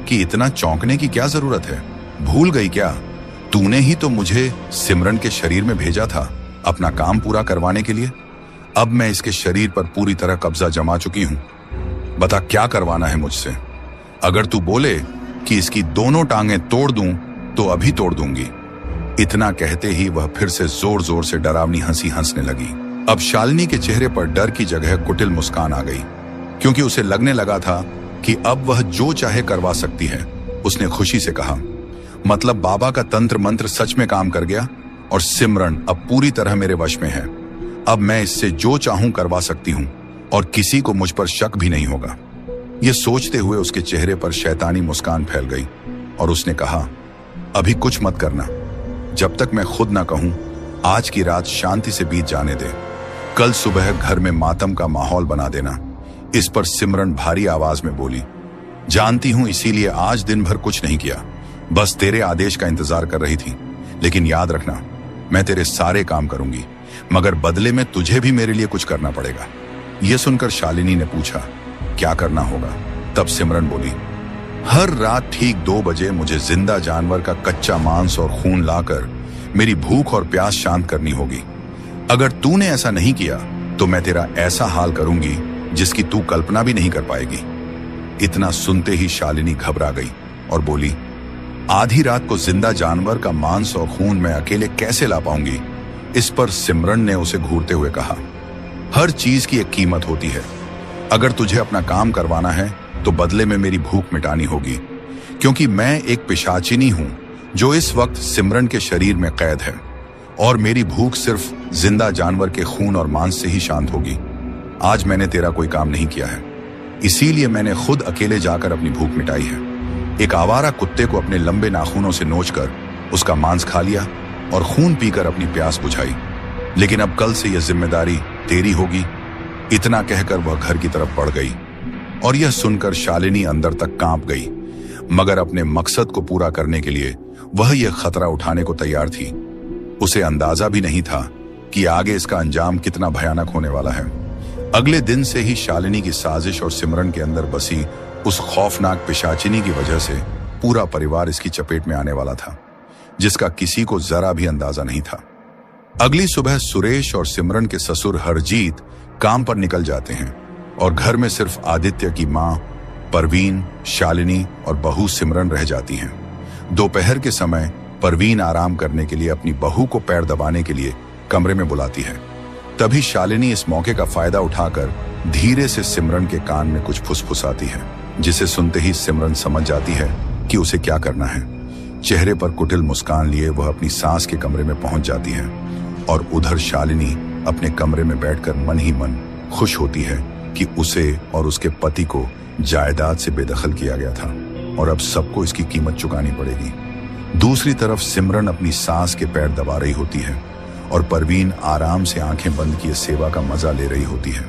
कि इतना चौंकने की क्या जरूरत है? भूल गई क्या? तूने ही तो मुझे सिमरन के शरीर में भेजा था अपना काम पूरा करवाने के लिए। अब मैं इसके शरीर पर पूरी तरह कब्जा जमा चुकी हूं। बता क्या करवाना है मुझसे? अगर तू बोले कि इसकी दोनों टांगें तोड़ दूं तो अभी तोड़ दूंगी। इतना कहते ही वह फिर से जोर जोर से डरावनी हंसी हंसने लगी। अब शालिनी के चेहरे पर डर की जगह कुटिल मुस्कान आ गई, क्योंकि उसे लगने लगा था कि अब वह जो चाहे करवा सकती है। उसने खुशी से कहा, मतलब बाबा का तंत्र मंत्र सच में काम कर गया और सिमरन अब पूरी तरह मेरे वश में है। अब मैं इससे जो चाहूं करवा सकती हूं और किसी को मुझ पर शक भी नहीं होगा। यह सोचते हुए उसके चेहरे पर शैतानी मुस्कान फैल गई और उसने कहा, अभी कुछ मत करना, जब तक मैं खुद ना कहूं। आज की रात शांति से बीत जाने दे, कल सुबह घर में मातम का माहौल बना देना। इस पर सिमरन भारी आवाज में बोली, जानती हूं इसीलिए आज दिन भर कुछ नहीं किया, बस तेरे आदेश का इंतजार कर रही थी। लेकिन याद रखना, मैं तेरे सारे काम करूंगी, मगर बदले में तुझे भी मेरे लिए कुछ करना पड़ेगा। यह सुनकर शालिनी ने पूछा, क्या करना होगा? तब सिमरन बोली, हर रात ठीक 2 बजे मुझे जिंदा जानवर का कच्चा मांस और खून लाकर मेरी भूख और प्यास शांत करनी होगी। अगर तूने ऐसा नहीं किया तो मैं तेरा ऐसा हाल करूंगी जिसकी तू कल्पना भी नहीं कर पाएगी। इतना सुनते ही शालिनी घबरा गई और बोली, आधी रात को जिंदा जानवर का मांस और खून मैं अकेले कैसे ला पाऊंगी? इस पर सिमरन ने उसे घूरते हुए कहा, हर चीज की एक कीमत होती है। अगर तुझे अपना काम करवाना है तो बदले में मेरी भूख मिटानी होगी, क्योंकि मैं एक पिशाचिनी हूं जो इस वक्त सिमरन के शरीर में कैद है, और मेरी भूख सिर्फ जिंदा जानवर के खून और मांस से ही शांत होगी। आज मैंने तेरा कोई काम नहीं किया है, इसीलिए मैंने खुद अकेले जाकर अपनी भूख मिटाई है। एक आवारा कुत्ते को अपने लंबे नाखूनों से नोचकर उसका मांस खा लिया और खून पीकर अपनी प्यास बुझाई, लेकिन अब कल से यह जिम्मेदारी तेरी होगी। इतना कहकर वह घर की तरफ बढ़ गई, और यह सुनकर शालिनी अंदर तक कांप गई, मगर अपने मकसद को पूरा करने के लिए वह यह खतरा उठाने को तैयार थी। उसे अंदाजा भी नहीं था कि आगे इसका अंजाम कितना भयानक होने वाला है। अगले दिन से ही शालिनी की साजिश और सिमरन के अंदर बसी उस खौफनाक पिशाचिनी की वजह से पूरा परिवार इसकी चपेट में आने वाला था, जिसका किसी को जरा भी अंदाजा नहीं था। अगली सुबह सुरेश और सिमरन के ससुर हरजीत काम पर निकल जाते हैं, और घर में सिर्फ आदित्य की मां परवीन, शालिनी और बहू सिमरन रह जाती हैं। दोपहर के समय परवीन आराम करने के लिए अपनी बहू को पैर दबाने के लिए कमरे में बुलाती है। तभी शालिनी इस मौके का फायदा उठाकर धीरे से सिमरन के कान में कुछ फुसफुसाती है, जिसे सुनते ही सिमरन समझ जाती है कि उसे क्या करना है। चेहरे पर कुटिल मुस्कान लिए वह अपनी सास के कमरे में पहुंच जाती है, और उधर शालिनी अपने कमरे में बैठकर मन ही मन खुश होती है कि उसे और उसके पति को जायदाद से बेदखल किया गया था, और अब सबको इसकी कीमत चुकानी पड़ेगी। दूसरी तरफ सिमरन अपनी सास के पैर दबा रही होती है, और परवीन आराम से आंखें बंद किए सेवा का मजा ले रही होती है।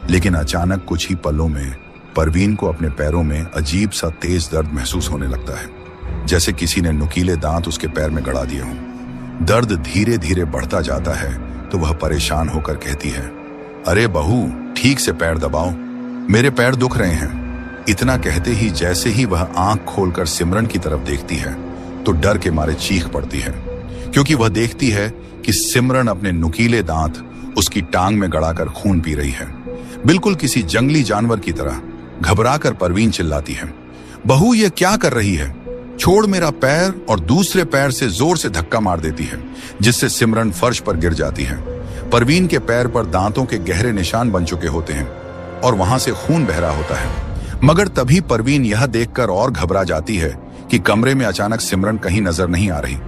लेकिन अचानक कुछ ही पलों में परवीन को अपने पैरों में अजीब सा तेज दर्द महसूस होने लगता है, जैसे किसी ने नुकीले दांत उसके पैर में गड़ा दिए हों। दर्द धीरे धीरे बढ़ता जाता है तो वह परेशान होकर कहती है, अरे बहू, ठीक से पैर दबाओ, मेरे पैर दुख रहे हैं। इतना कहते ही जैसे ही वह आंख खोलकर सिमरन की तरफ देखती है तो डर के मारे चीख पड़ती है, क्योंकि वह देखती है कि सिमरन अपने नुकीले दांत उसकी टांग में गड़ाकर खून पी रही है, बिल्कुल किसी जंगली जानवर की तरह। घबराकर परवीन चिल्लाती है, बहू ये क्या कर रही है? छोड़ मेरा पैर, और दूसरे पैर से जोर से धक्का मार देती है, जिससे सिमरन फर्श पर गिर जाती है। परवीन के पैर पर दांतों के गहरे निशान बन चुके होते हैं, और वहां से खून बह रहा होता है। मगर तभी परवीन यह देखकर और घबरा जाती है कि कमरे में अचानक सिमरन कहीं नजर नहीं आ रही।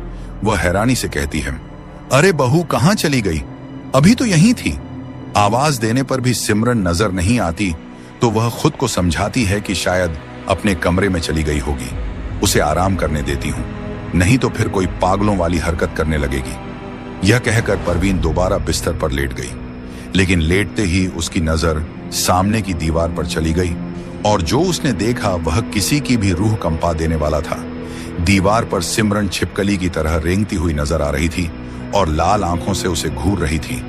वह हैरानी से कहती है, अरे बहू, कहां चली गई? अभी तो यहीं थी। आवाज देने पर भी सिमरन नजर नहीं आती तो वह खुद को समझाती है कि शायद अपने कमरे में चली गई होगी। उसे आराम करने देती हूं, नहीं तो फिर कोई पागलों वाली हरकत करने लगेगी। यह कहकर परवीन दोबारा बिस्तर पर लेट गई, लेकिन लेटते ही उसकी नजर सामने की दीवार पर चली गई, और जो उसने देखा वह किसी की भी रूह कंपा देने वाला था। दीवार पर सिमरन छिपकली की तरह रेंगती हुई नजर आ रही थी और लाल आंखों से उसे घूर रही थी।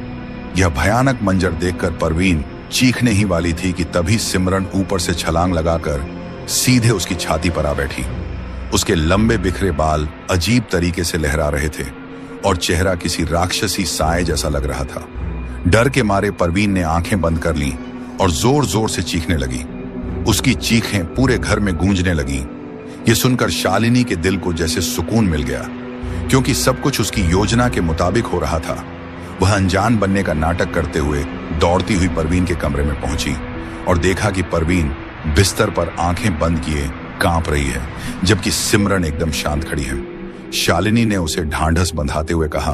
यह भयानक मंजर देखकर परवीन चीखने ही वाली थी कि तभी सिमरन ऊपर से छलांग लगाकर सीधे उसकी छाती पर आ बैठी। उसके लंबे बिखरे बाल अजीब तरीके से लहरा रहे थे, और चेहरा किसी राक्षसी साए जैसा लग रहा था। डर के मारे परवीन ने आंखें बंद कर लीं और जोर जोर से चीखने लगी। उसकी चीखें पूरे घर में गूंजने लगीं। ये सुनकर शालिनी के दिल को जैसे सुकून मिल गया, क्योंकि सब कुछ उसकी योजना के मुताबिक हो रहा था। वह अनजान बनने का नाटक करते हुए दौड़ती हुई परवीन के कमरे में पहुंची और देखा कि परवीन बिस्तर पर आंखें बंद किए कांप रही है, जबकि सिमरन एकदम शांत खड़ी है। शालिनी ने उसे ढांढस बंधाते हुए कहा,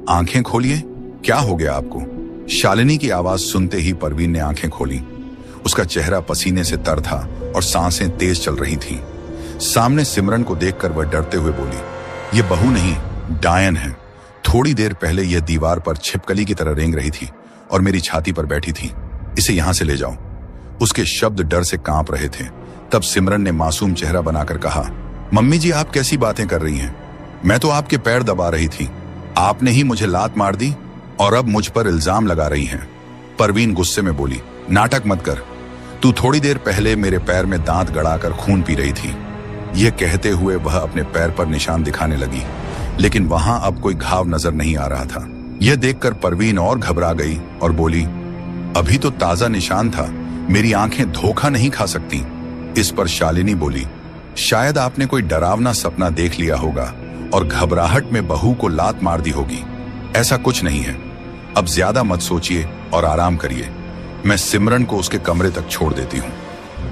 आंखें खोलिए, क्या हो गया आपको? शालिनी की आवाज सुनते ही परवीन ने आंखें खोली। उसका चेहरा पसीने से तर था और सांसें तेज चल रही थीं। सामने सिमरन को देखकर वह डरते हुए बोली, ये बहू नहीं, डायन है। थोड़ी देर पहले यह दीवार पर छिपकली की तरह रेंग रही थी और मेरी छाती पर बैठी थी। इसे यहां से ले जाओ। उसके शब्द डर से कांप रहे थे। तब सिमरन ने मासूम चेहरा बनाकर कहा, मम्मी जी, आप कैसी बातें कर रही हैं? मैं तो आपके पैर दबा रही थी, आपने ही मुझे लात मार दी और अब मुझ पर इल्जाम लगा रही हैं। परवीन गुस्से में बोली, नाटक मत कर, तू थोड़ी देर पहले मेरे पैर में दांत गड़ाकर खून पी रही थी। यह कहते हुए वह अपने पैर पर निशान दिखाने लगी, लेकिन वहां अब कोई घाव नजर नहीं आ रहा था। यह देखकर परवीन और घबरा गई और बोली, अभी तो ताजा निशान था, मेरी आंखें धोखा नहीं खा सकती। इस पर शालिनी बोली, शायद आपने कोई डरावना सपना देख लिया होगा और घबराहट में बहू को लात मार दी होगी। ऐसा कुछ नहीं है, अब ज्यादा मत सोचिए और आराम करिए। मैं सिमरन को उसके कमरे तक छोड़ देती हूँ।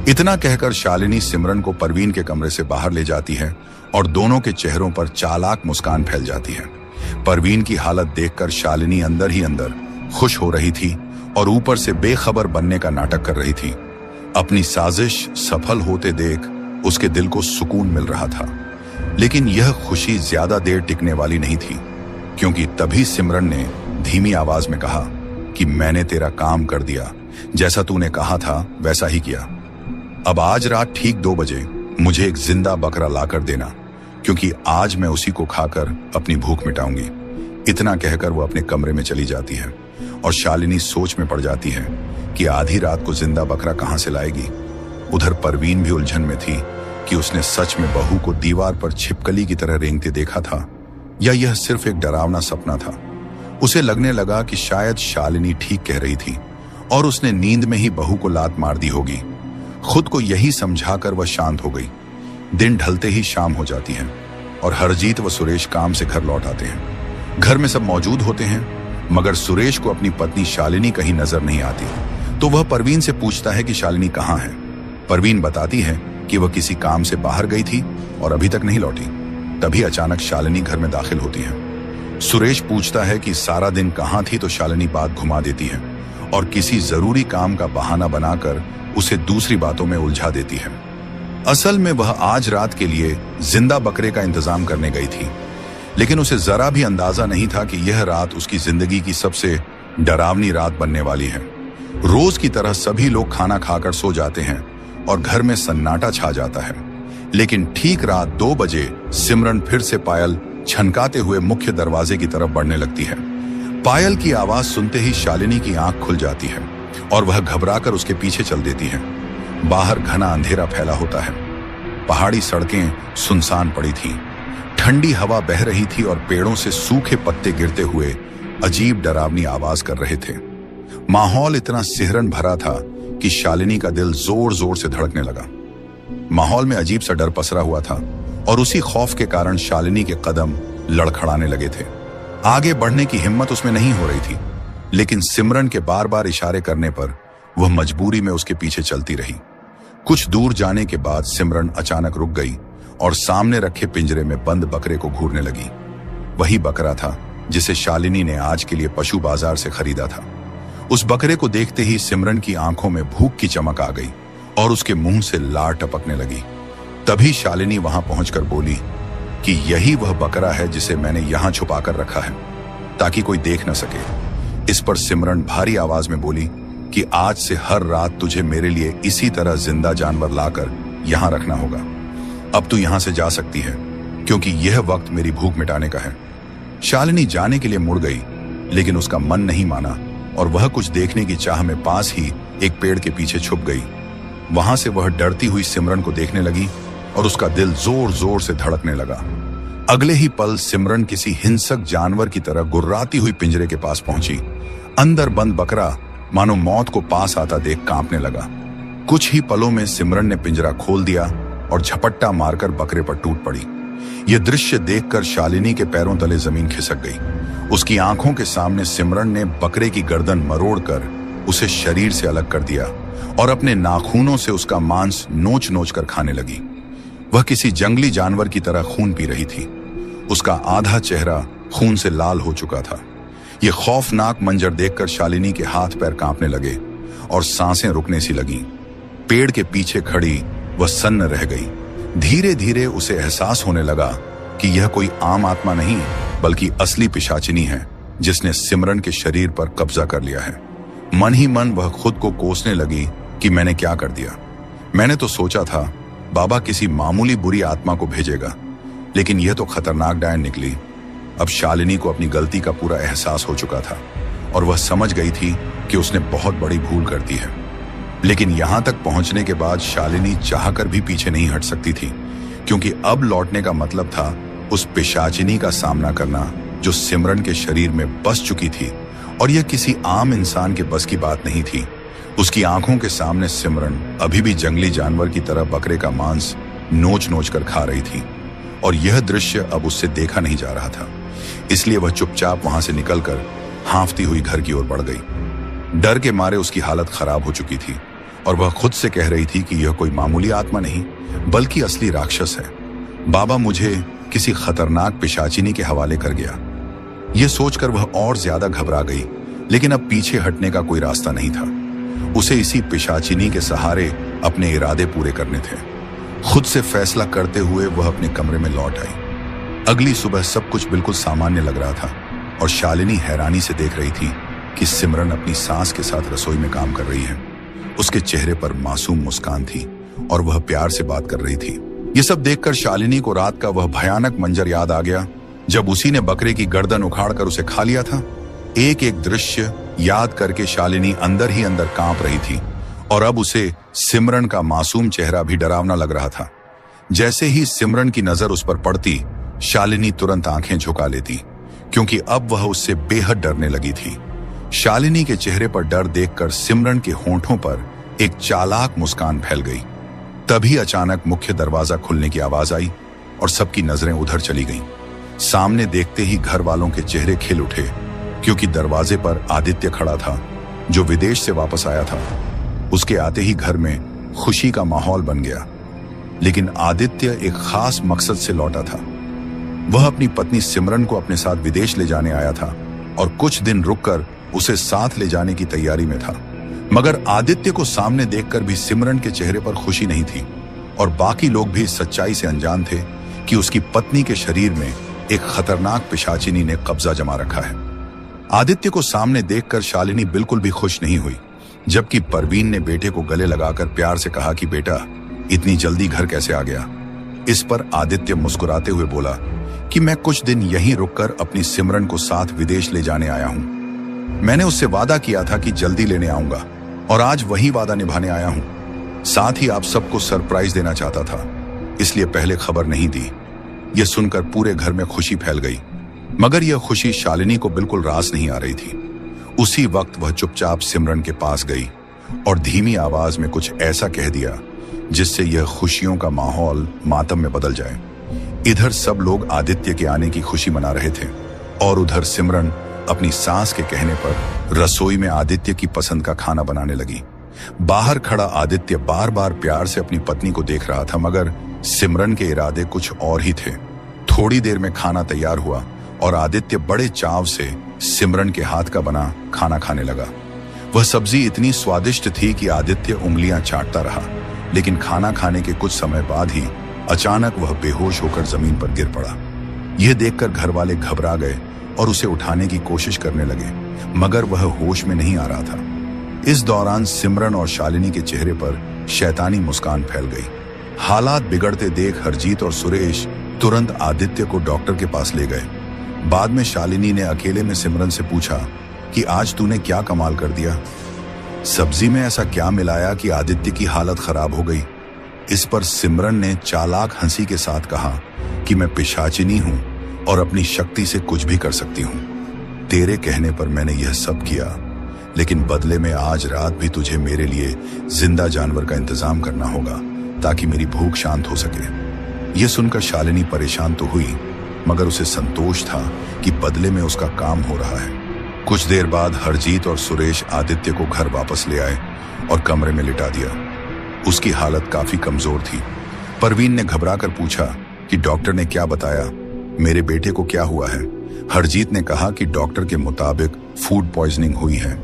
इतना कहकर शालिनी सिमरन को परवीन के कमरे से बाहर ले जाती है और दोनों के चेहरों पर चालाक मुस्कान फैल जाती है। परवीन की हालत देखकर शालिनी अंदर ही अंदर खुश हो रही थी और ऊपर से बेखबर बनने का नाटक कर रही थी। अपनी साजिश सफल होते देख उसके दिल को सुकून मिल रहा था। लेकिन यह खुशी ज्यादा देर टिकने वाली नहीं थी, क्योंकि तभी सिमरन ने धीमी आवाज में कहा कि मैंने तेरा काम कर दिया, जैसा तूने कहा था वैसा ही किया। अब आज रात ठीक 2 बजे मुझे एक जिंदा बकरा लाकर देना, क्योंकि आज मैं उसी को खाकर अपनी भूख मिटाऊंगी। इतना कहकर वो अपने कमरे में चली जाती है और शालिनी सोच में पड़ जाती है कि आधी रात को जिंदा बकरा कहां से लाएगी। उधर परवीन भी उलझन में थी कि उसने सच में बहू को दीवार पर छिपकली की तरह रेंगते देखा था या यह सिर्फ एक डरावना सपना था। उसे लगने लगा कि शायद शालिनी ठीक कह रही थी और उसने नींद में ही बहू को लात मार दी होगी। खुद को यही समझाकर वह शांत हो गई। दिन ढलते ही शाम हो जाती है और हरजीत व सुरेश काम से घर लौट आते हैं। घर में सब मौजूद होते हैं, मगर सुरेश को अपनी पत्नी शालिनी कहीं नजर नहीं आती। तो वह परवीन से पूछता है कि शालिनी कहाँ है। परवीन बताती है कि वह किसी काम से बाहर गई थी और अभी तक नहीं लौटी। तभी अचानक शालिनी घर में दाखिल होती है। सुरेश पूछता है कि सारा दिन कहाँ थी, तो शालिनी बात घुमा देती है और किसी जरूरी काम का बहाना बनाकर उसे दूसरी बातों में उलझा देती है। असल में वह आज रात के लिए जिंदा बकरे का इंतजाम करने गई थी, लेकिन उसे जरा भी अंदाजा नहीं था कि यह रात उसकी जिंदगी की सबसे डरावनी रात बनने वाली है। रोज की तरह सभी लोग खाना खाकर सो जाते हैं और घर में सन्नाटा छा जाता है। लेकिन ठीक रात 2 बजे सिमरन फिर से पायल छनकाते हुए मुख्य दरवाजे की तरफ बढ़ने लगती है। पायल की आवाज सुनते ही शालिनी की आंख खुल जाती है और वह घबराकर उसके पीछे चल देती है। बाहर घना अंधेरा फैला होता है। पहाड़ी सड़कें सुनसान पड़ी थीं। ठंडी हवा बह रही थी और पेड़ों से सूखे पत्ते गिरते हुए अजीब डरावनी आवाज कर रहे थे। माहौल इतना सिहरन भरा था कि शालिनी का दिल जोर जोर से धड़कने लगा। माहौल में अजीब सा डर पसरा हुआ था और उसी खौफ के कारण शालिनी के कदम लड़खड़ाने लगे थे। आगे बढ़ने की हिम्मत उसमें नहीं हो रही थी, लेकिन सिमरन के बार बार इशारे करने पर वह मजबूरी में उसके पीछे चलती रही। कुछ दूर जाने के बाद सिमरन अचानक रुक गई और सामने रखे पिंजरे में बंद बकरे को घूरने लगी। वही बकरा था जिसे शालिनी ने आज के लिए पशु बाजार से खरीदा था। उस बकरे को देखते ही सिमरन की आंखों में भूख की चमक आ गई और उसके मुंह से लार टपकने लगी। तभी शालिनी वहां पहुंचकर बोली कि यही वह बकरा है जिसे मैंने यहां छुपा कर रखा है, ताकि कोई देख न सके। इस पर सिमरन भारी आवाज में बोली कि आज से हर रात तुझे मेरे लिए इसी तरह जिंदा जानवर लाकर यहां रखना होगा। अब तू यहां से जा सकती है, क्योंकि यह वक्त मेरी भूख मिटाने का है। शालिनी जाने के लिए मुड़ गई, लेकिन उसका मन नहीं माना और वह कुछ देखने की चाह में पास ही एक पेड़ के पीछे छुप गई। वहां से वह डरती हुई सिमरन को देखने लगी और उसका दिल जोर जोर से धड़कने लगा। अगले ही पल सिमरन किसी हिंसक जानवर की तरह गुर्राती हुई पिंजरे के पास पहुंची। अंदर बंद बकरा मानो मौत को पास आता देख कांपने लगा। कुछ ही पलों में सिमरन ने पिंजरा खोल दिया और झपट्टा मारकर बकरे पर टूट पड़ी। यह दृश्य देखकर शालिनी के पैरों तले जमीन खिसक गई। उसकी आंखों के सामने सिमरन ने बकरे की गर्दन मरोड़कर उसे शरीर से अलग कर दिया और अपने नाखूनों से उसका मांस नोच नोच कर खाने लगी। वह किसी जंगली जानवर की तरह खून पी रही थी। उसका आधा चेहरा खून से लाल हो चुका था। यह खौफनाक मंजर देखकर शालिनी के हाथ पैर कांपने लगे और सांसें रुकने सी लगीं। पेड़ के पीछे खड़ी वह सन्न रह गई। धीरे धीरे उसे एहसास होने लगा कि यह कोई आम आत्मा नहीं, बल्कि असली पिशाचिनी है जिसने सिमरन के शरीर पर कब्जा कर लिया है। मन ही मन वह खुद को कोसने लगी कि मैंने क्या कर दिया। मैंने तो सोचा था बाबा किसी मामूली बुरी आत्मा को भेजेगा, लेकिन यह तो खतरनाक डायन निकली। अब शालिनी को अपनी गलती का पूरा एहसास हो चुका था और वह समझ गई थी कि उसने बहुत बड़ी भूल कर दी है। लेकिन यहां तक पहुंचने के बाद शालिनी चाहकर भी पीछे नहीं हट सकती थी, क्योंकि अब लौटने का मतलब था उस पिशाचिनी का सामना करना जो सिमरन के शरीर में बस चुकी थी और यह किसी आम इंसान के बस की बात नहीं थी। उसकी आंखों के सामने सिमरन अभी भी जंगली जानवर की तरह बकरे का मांस नोच नोच कर खा रही थी, और यह दृश्य अब उससे देखा नहीं जा रहा था। इसलिए वह चुपचाप वहां से निकलकर हांफती हुई घर की ओर बढ़ गई। डर के मारे उसकी हालत खराब हो चुकी थी और वह खुद से कह रही थी कि यह कोई मामूली आत्मा नहीं बल्कि असली राक्षस है। बाबा मुझे किसी खतरनाक पिशाचिनी के हवाले कर गया। यह सोचकर वह और ज्यादा घबरा गई, लेकिन अब पीछे हटने का कोई रास्ता नहीं था। उसे इसी पिशाचिनी के सहारे अपने इरादे पूरे करने थे। खुद से फैसला करते हुए वह अपने कमरे में लौट आई। अगली सुबह सब कुछ बिल्कुल सामान्य लग रहा था और शालिनी हैरानी से देख रही थी कि सिमरन अपनी सास के साथ रसोई में काम कर रही है। उसके चेहरे पर मासूम मुस्कान थी और वह प्यार से बात कर रही थी। ये सब देखकर शालिनी को रात का वह भयानक मंजर याद आ गया जब उसी ने बकरे की गर्दन उखाड़कर उसे खा लिया था। एक एक दृश्य याद करके शालिनी अंदर ही अंदर कांप रही थी और अब उसे सिमरन का मासूम चेहरा भी डरावना लग रहा था। जैसे ही सिमरन की नजर उस पर पड़ती, शालिनी तुरंत आंखें झुका लेती, क्योंकि अब वह उससे बेहद डरने लगी थी। शालिनी के चेहरे पर डर देखकर सिमरन के होंठों पर एक चालाक मुस्कान फैल गई। तभी अचानक मुख्य दरवाजा खुलने की आवाज आई और सबकी नजरें उधर चली गईं। सामने देखते ही घर वालों के चेहरे खिल उठे, क्योंकि दरवाजे पर आदित्य खड़ा था, जो विदेश से वापस आया था। उसके आते ही घर में खुशी का माहौल बन गया। लेकिन आदित्य एक खास मकसद से लौटा था। वह अपनी पत्नी सिमरन को अपने साथ विदेश ले जाने आया था और कुछ दिन रुककर उसे साथ ले जाने की तैयारी में था। मगर आदित्य को सामने देखकर भी सिमरन के चेहरे पर खुशी नहीं थी और बाकी लोग भी इस सच्चाई से अनजान थे कि उसकी पत्नी के शरीर में एक खतरनाक पिशाचिनी ने कब्जा जमा रखा है। आदित्य को सामने देखकर शालिनी बिल्कुल भी खुश नहीं हुई, जबकि परवीन ने बेटे को गले लगाकर प्यार से कहा कि बेटा, इतनी जल्दी घर कैसे आ गया। इस पर आदित्य मुस्कुराते हुए बोला कि मैं कुछ दिन यहीं रुककर अपनी सिमरन को साथ विदेश ले जाने आया हूं। मैंने उससे वादा किया था कि जल्दी लेने आऊंगा और आज वही वादा निभाने आया हूं। साथ ही आप सबको सरप्राइज देना चाहता था, इसलिए पहले खबर नहीं दी। यह सुनकर पूरे घर में खुशी फैल गई, मगर यह खुशी शालिनी को बिल्कुल रास नहीं आ रही थी। उसी वक्त वह चुपचाप सिमरन के पास गई और धीमी आवाज में कुछ ऐसा कह दिया जिससे यह खुशियों का माहौल मातम में बदल जाए। इधर सब लोग आदित्य के आने की खुशी मना रहे थे और उधर सिमरन अपनी सास के कहने पर रसोई में आदित्य की पसंद का खाना बनाने लगी। बाहर खड़ा आदित्य बार बार प्यार से अपनी पत्नी को देख रहा था, मगर सिमरन के इरादे कुछ और ही थे। थोड़ी देर में खाना तैयार हुआ और आदित्य बड़े चाव से सिमरन के हाथ का बना खाना खाने लगा। वह सब्जी इतनी स्वादिष्ट थी कि आदित्य उंगलियां चाटता रहा, लेकिन खाना खाने के कुछ समय बाद ही अचानक वह बेहोश होकर जमीन पर गिर पड़ा। यह देखकर घर वाले घबरा गए और उसे उठाने की कोशिश करने लगे, मगर वह होश में नहीं आ रहा था। इस दौरान सिमरन और शालिनी के चेहरे पर शैतानी मुस्कान फैल गई। हालात बिगड़ते देख हरजीत और सुरेश तुरंत आदित्य को डॉक्टर के पास ले गए। बाद में शालिनी ने अकेले में सिमरन से पूछा कि आज तूने क्या कमाल कर दिया? सब्जी में ऐसा क्या मिलाया कि आदित्य की हालत खराब हो गई? इस पर सिमरन ने चालाक हंसी के साथ कहा कि मैं पिशाचिनी हूं और अपनी शक्ति से कुछ भी कर सकती हूं। तेरे कहने पर मैंने यह सब किया, लेकिन बदले में आज रात भी तुझे मेरे लिए जिंदा जानवर का इंतजाम करना होगा ताकि मेरी भूख शांत हो सके। यह सुनकर शालिनी परेशान तो हुई, मगर उसे संतोष था कि बदले में उसका काम हो रहा है। कुछ देर बाद हरजीत और सुरेश आदित्य को घर वापस ले आए और कमरे में लिटा दिया। उसकी हालत काफी कमजोर थी। परवीन ने घबराकर पूछा कि डॉक्टर ने क्या बताया, मेरे बेटे को क्या हुआ है? हरजीत ने कहा कि डॉक्टर के मुताबिक फूड पॉइजनिंग हुई है,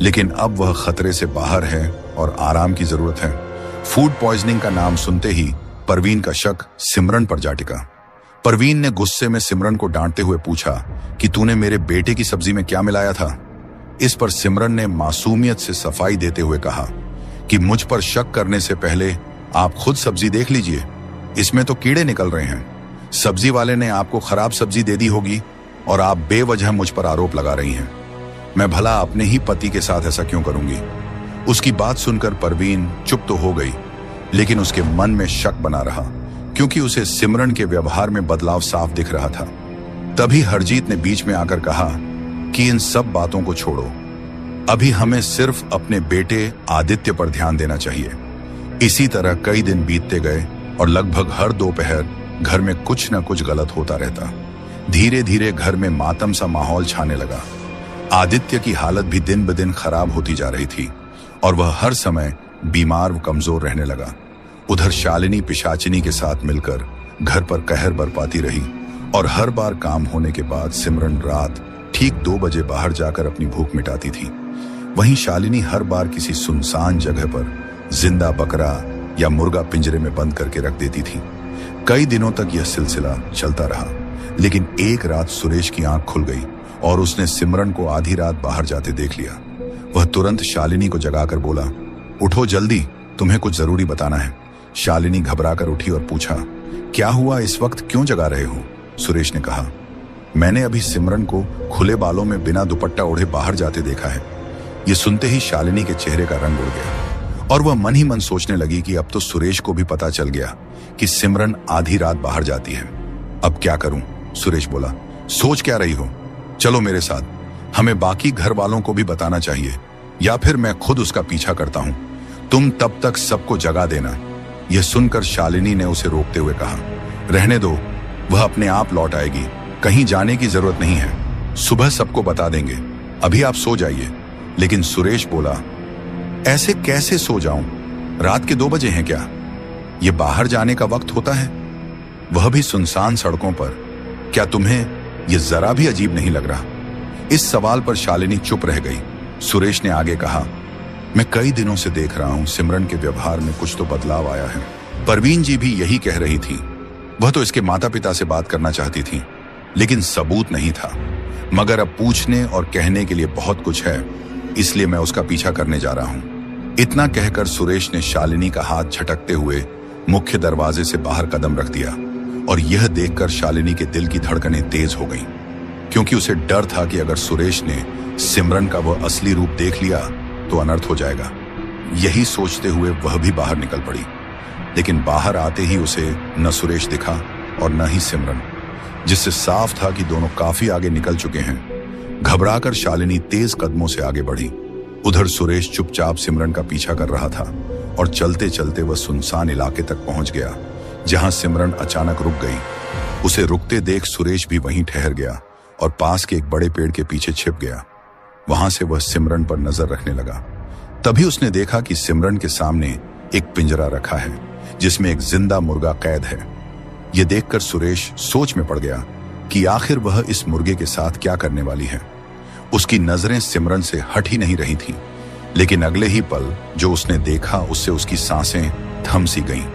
लेकिन अब वह खतरे से बाहर है और आराम की जरूरत है। फूड पॉइजनिंग का नाम सुनते ही परवीन का शक सिमरन पर जा टिका। परवीन ने गुस्से में सिमरन को डांटते हुए पूछा कि तूने मेरे बेटे की सब्जी में क्या मिलाया था? इस पर सिमरन ने मासूमियत से सफाई देते हुए कहा कि मुझ पर शक करने से पहले आप खुद सब्जी देख लीजिए, इसमें तो कीड़े निकल रहे हैं। सब्जी वाले ने आपको खराब सब्जी दे दी होगी और आप बेवजह मुझ पर आरोप लगा रही हैं। मैं भला अपने ही पति के साथ ऐसा क्यों करूंगी? उसकी बात सुनकर परवीन चुप तो हो गई, लेकिन उसके मन में शक बना रहा, क्योंकि उसे सिमरन के व्यवहार में बदलाव साफ दिख रहा था। तभी हरजीत ने बीच में आकर कहा कि इन सब बातों को छोड़ो, अभी हमें सिर्फ अपने बेटे आदित्य पर ध्यान देना चाहिए। इसी तरह कई दिन बीतते गए और लगभग हर दोपहर घर में कुछ न कुछ गलत होता रहता। धीरे धीरे घर में मातम सा माहौल छाने लगा। आदित्य की हालत भी दिन ब दिन खराब होती जा रही थी और वह हर समय बीमार व कमजोर रहने लगा। उधर शालिनी पिशाचिनी के साथ मिलकर घर पर कहर बरपाती रही और हर बार काम होने के बाद सिमरन रात ठीक 2 बजे बाहर जाकर अपनी भूख मिटाती थी। वहीं शालिनी हर बार किसी सुनसान जगह पर जिंदा बकरा या मुर्गा पिंजरे में बंद करके रख देती थी। कई दिनों तक यह सिलसिला चलता रहा, लेकिन एक रात सुरेश की आंख खुल गई और उसने सिमरन को आधी रात बाहर जाते देख लिया। वह तुरंत शालिनी को जगाकर बोला, उठो जल्दी, तुम्हें कुछ जरूरी बताना है। शालिनी घबराकर उठी और पूछा, क्या हुआ, इस वक्त क्यों जगा रहे हो? सुरेश ने कहा, मैंने अभी सिमरन को खुले बालों में बिना दुपट्टा ओढ़े बाहर जाते देखा है। ये सुनते ही शालिनी के चेहरे का रंग उड़ गया और वह मन ही मन सोचने लगी कि अब तो सुरेश को भी पता चल गया कि सिमरन आधी रात बाहर जाती है। अब क्या करूं? सुरेश बोला, सोच क्या रही हो? चलो मेरे साथ, हमें बाकी घर वालों को भी बताना चाहिए, या फिर मैं खुद उसका पीछा करता हूं। तुम तब तक सबको जगा देना। यह सुनकर शालिनी ने उसे रोकते हुए कहा, रहने दो, वह अपने आप लौट आएगी, कहीं जाने की जरूरत नहीं है, सुबह सबको बता देंगे, अभी आप सो जाइए। लेकिन सुरेश बोला, ऐसे कैसे सो जाऊं? रात के 2 बजे हैं क्या? ये बाहर जाने का वक्त होता है, वह भी सुनसान सड़कों पर। क्या तुम्हें यह जरा भी अजीब नहीं लग रहा? इस सवाल पर शालिनी चुप रह गई। सुरेश ने आगे कहा, मैं कई दिनों से देख रहा हूं सिमरन के व्यवहार में कुछ तो बदलाव आया है। परवीन जी भी यही कह रही थी। वह तो इसके माता पिता से बात करना चाहती थी, लेकिन सबूत नहीं था। मगर अब पूछने और कहने के लिए बहुत कुछ है, इसलिए मैं उसका पीछा करने जा रहा हूं। इतना कहकर सुरेश ने शालिनी का हाथ झटकते हुए मुख्य दरवाजे से बाहर कदम रख दिया और यह देखकर शालिनी के दिल की धड़कनें तेज हो गईं, क्योंकि उसे डर था कि अगर सुरेश ने सिमरन का वह असली रूप देख लिया तो अनर्थ हो जाएगा। यही सोचते हुए वह भी बाहर निकल पड़ी, लेकिन बाहर आते ही उसे न सुरेश दिखा और न ही सिमरन, जिससे साफ था कि दोनों काफी आगे निकल चुके हैं। घबराकर शालिनी तेज कदमों से आगे बढ़ी। उधर सुरेश चुपचाप सिमरन का पीछा कर रहा था और चलते चलते वह सुनसान इलाके तक पहुंच गया, जहां सिमरन अचानक रुक गई। उसे रुकते देख सुरेश भी वहीं ठहर गया और पास के एक बड़े पेड़ के पीछे छिप गया। वहां से वह सिमरन पर नजर रखने लगा। तभी उसने देखा कि सिमरन के सामने एक पिंजरा रखा है, जिसमें एक जिंदा मुर्गा कैद है। यह देखकर सुरेश सोच में पड़ गया कि आखिर वह इस मुर्गे के साथ क्या करने वाली है। उसकी नजरें सिमरन से हट ही नहीं रही थीं, लेकिन अगले ही पल जो उसने देखा उससे उसकी सांसें थम सी गईं,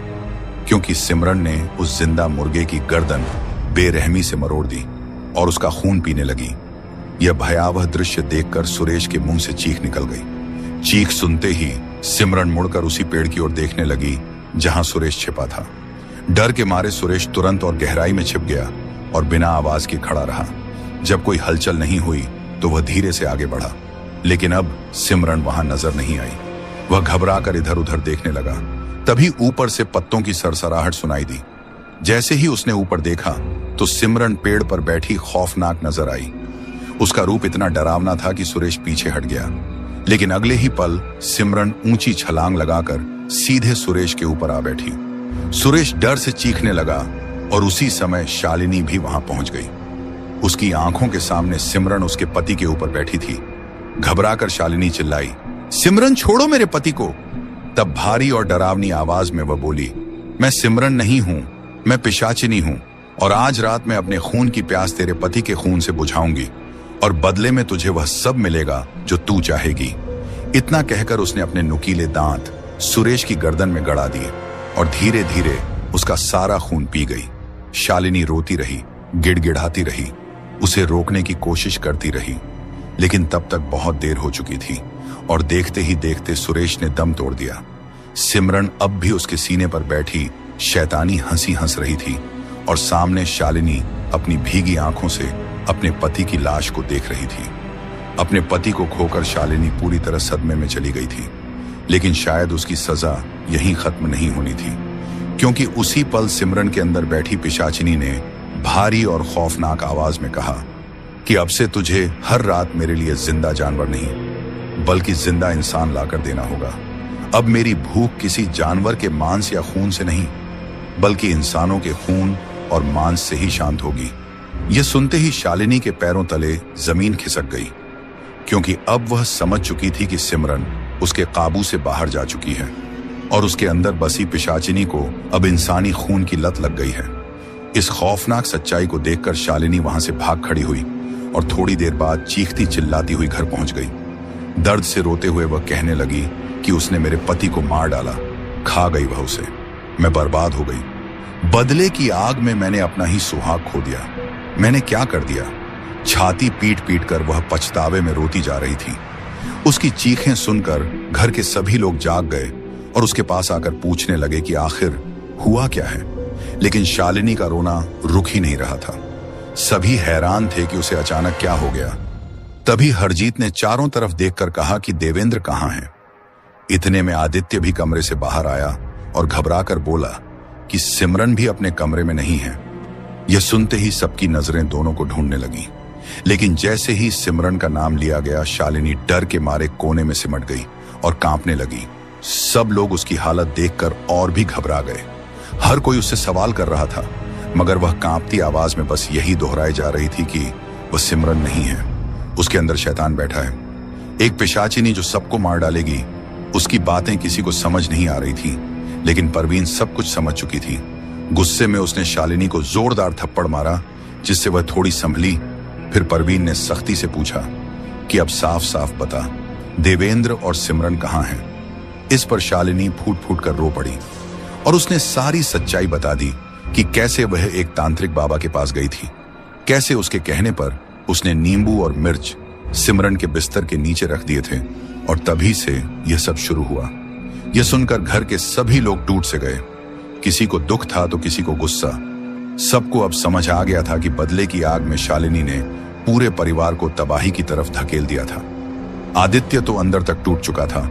क्योंकि सिमरन ने उस जिंदा मुर्गे की गर्दन बेरहमी से मरोड़ दी और उसका खून पीने लगी। यह भयावह दृश्य देखकर सुरेश के मुंह से चीख निकल गई। चीख सुनते ही सिमरन मुड़कर उसी पेड़ की ओर देखने लगी जहां सुरेश छिपा था। डर के मारे सुरेश तुरंत और गहराई में छिप गया और बिना आवाज के खड़ा रहा। जब कोई हलचल नहीं हुई तो वह धीरे से आगे बढ़ा, लेकिन अब सिमरन वहां नजर नहीं आई। वह घबराकर इधर उधर देखने लगा। तभी ऊपर से पत्तों की सरसराहट सुनाई दी। जैसे ही उसने ऊपर देखा तो सिमरन पेड़ पर बैठी खौफनाक नजर आई। उसका रूप इतना डरावना था कि सुरेश पीछे हट गया, लेकिन अगले ही पल सिमरन ऊंची छलांग लगाकर सीधे सुरेश के ऊपर आ बैठी। सुरेश डर से चीखने लगा और उसी समय शालिनी भी वहां पहुंच गई। उसकी आंखों के सामने सिमरन उसके पति के ऊपर बैठी थी। घबराकर शालिनी चिल्लाई, सिमरन छोड़ो मेरे पति को। तब भारी और डरावनी आवाज में वह बोली, मैं सिमरन नहीं हूं, मैं पिशाचिनी हूं और आज रात मैं अपने खून की प्यास तेरे पति के खून से बुझाऊंगी और बदले में तुझे वह सब मिलेगा जो तू चाहेगी। इतना कहकर उसने अपने नुकीले दांत सुरेश की गर्दन में गड़ा दिए और धीरे धीरे उसका सारा खून पी गई। शालिनी रोती रही, गिड़गिड़ाती रही, उसे रोकने की कोशिश करती रही, लेकिन तब तक बहुत देर हो चुकी थी और देखते ही देखते सुरेश ने दम तोड़ दिया। सिमरन अब भी उसके सीने पर बैठी शैतानी हंसी हंस रही थी और सामने शालिनी अपनी भीगी आंखों से अपने पति की लाश को देख रही थी। अपने पति को खोकर शालिनी पूरी तरह सदमे में चली गई थी, लेकिन शायद उसकी सजा यहीं खत्म नहीं होनी थी, क्योंकि उसी पल सिमरन के अंदर बैठी पिशाचिनी ने भारी और खौफनाक आवाज में कहा, कि अब से तुझे हर रात मेरे लिए जिंदा जानवर नहीं बल्कि जिंदा इंसान लाकर देना होगा। अब मेरी भूख किसी जानवर के मांस या खून से नहीं बल्कि इंसानों के खून और मांस से ही शांत होगी। यह सुनते ही शालिनी के पैरों तले जमीन खिसक गई, क्योंकि अब वह समझ चुकी थी कि सिमरन उसके काबू से बाहर जा चुकी है और उसके अंदर बसी पिशाचिनी को अब इंसानी खून की लत लग गई है। इस खौफनाक सच्चाई को देखकर शालिनी वहां से भाग खड़ी हुई और थोड़ी देर बाद चीखती चिल्लाती हुई घर पहुंच गई। दर्द से रोते हुए वह कहने लगी कि उसने मेरे पति को मार डाला, खा गई वह उसे, मैं बर्बाद हो गई। बदले की आग में मैंने अपना ही सुहाग खो दिया। मैंने क्या कर दिया? छाती पीट पीट कर वह पछतावे में रोती जा रही थी। उसकी चीखें सुनकर घर के सभी लोग जाग गए और उसके पास आकर पूछने लगे कि आखिर हुआ क्या है। लेकिन शालिनी का रोना रुक ही नहीं रहा था। सभी हैरान थे कि उसे अचानक क्या हो गया। तभी हरजीत ने चारों तरफ देखकर कहा कि देवेंद्र कहाँ है। इतने में आदित्य भी कमरे से बाहर आया और घबराकर बोला कि सिमरन भी अपने कमरे में नहीं है। यह सुनते ही सबकी नजरें दोनों को ढूंढने लगी, लेकिन जैसे ही सिमरन का नाम लिया गया, शालिनी डर के मारे कोने में सिमट गई और कांपने लगी। सब लोग उसकी हालत देखकर और भी घबरा गए। हर कोई उससे सवाल कर रहा था, मगर वह कांपती आवाज में बस यही दोहराई जा रही थी कि वह सिमरन नहीं है, उसके अंदर शैतान बैठा है, एक पिशाचिनी जो सबको मार डालेगी। उसकी बातें किसी को समझ नहीं आ रही थी, लेकिन परवीन सब कुछ समझ चुकी थी। गुस्से में उसने शालिनी को जोरदार थप्पड़ मारा, जिससे वह थोड़ी संभली। फिर परवीन ने सख्ती से पूछा कि अब साफ साफ बता, देवेंद्र और सिमरन कहाँ हैं? इस पर शालिनी फूट फूट कर रो पड़ी और उसने सारी सच्चाई बता दी कि कैसे वह एक तांत्रिक बाबा के पास गई थी, कैसे उसके कहने पर उसने नींबू और मिर्च सिमरन के बिस्तर के नीचे रख दिए थे और तभी से यह सब शुरू हुआ। यह सुनकर घर के सभी लोग टूट से गए। किसी को दुख था तो किसी को गुस्सा। सबको अब समझ आ गया था कि बदले की आग में शालिनी ने पूरे परिवार को तबाही की तरफ धकेल दिया था। आदित्य तो अंदर तक टूट चुका था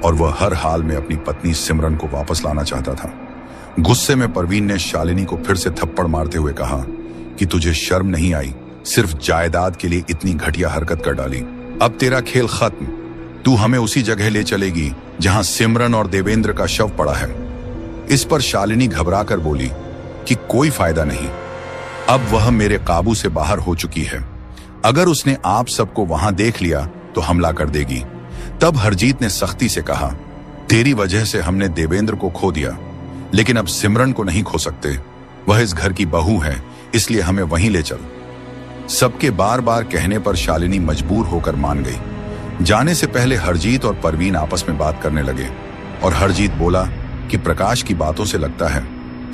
और वह हर हाल में अपनी पत्नी सिमरन को वापस लाना चाहता था। गुस्से में परवीन ने शालिनी को फिर से थप्पड़ मारते हुए कहा कि तुझे शर्म नहीं आई? सिर्फ जायदाद के लिए इतनी घटिया हरकत कर डाली। अब तेरा खेल खत्म। तू हमें उसी जगह ले चलेगी जहां सिमरन और देवेंद्र का शव पड़ा है। इस पर शालिनी घबरा कर बोली कि कोई फायदा नहीं, अब वह मेरे काबू से बाहर हो चुकी है। अगर उसने आप सबको वहां देख लिया तो हमला कर देगी। तब हरजीत ने सख्ती से कहा, तेरी वजह से हमने देवेंद्र को खो दिया, लेकिन अब सिमरन को नहीं खो सकते। वह इस घर की बहू है, इसलिए हमें वहीं ले चल। सबके बार बार कहने पर शालिनी मजबूर होकर मान गई। जाने से पहले हरजीत और परवीन आपस में बात करने लगे और हरजीत बोला कि प्रकाश की बातों से लगता है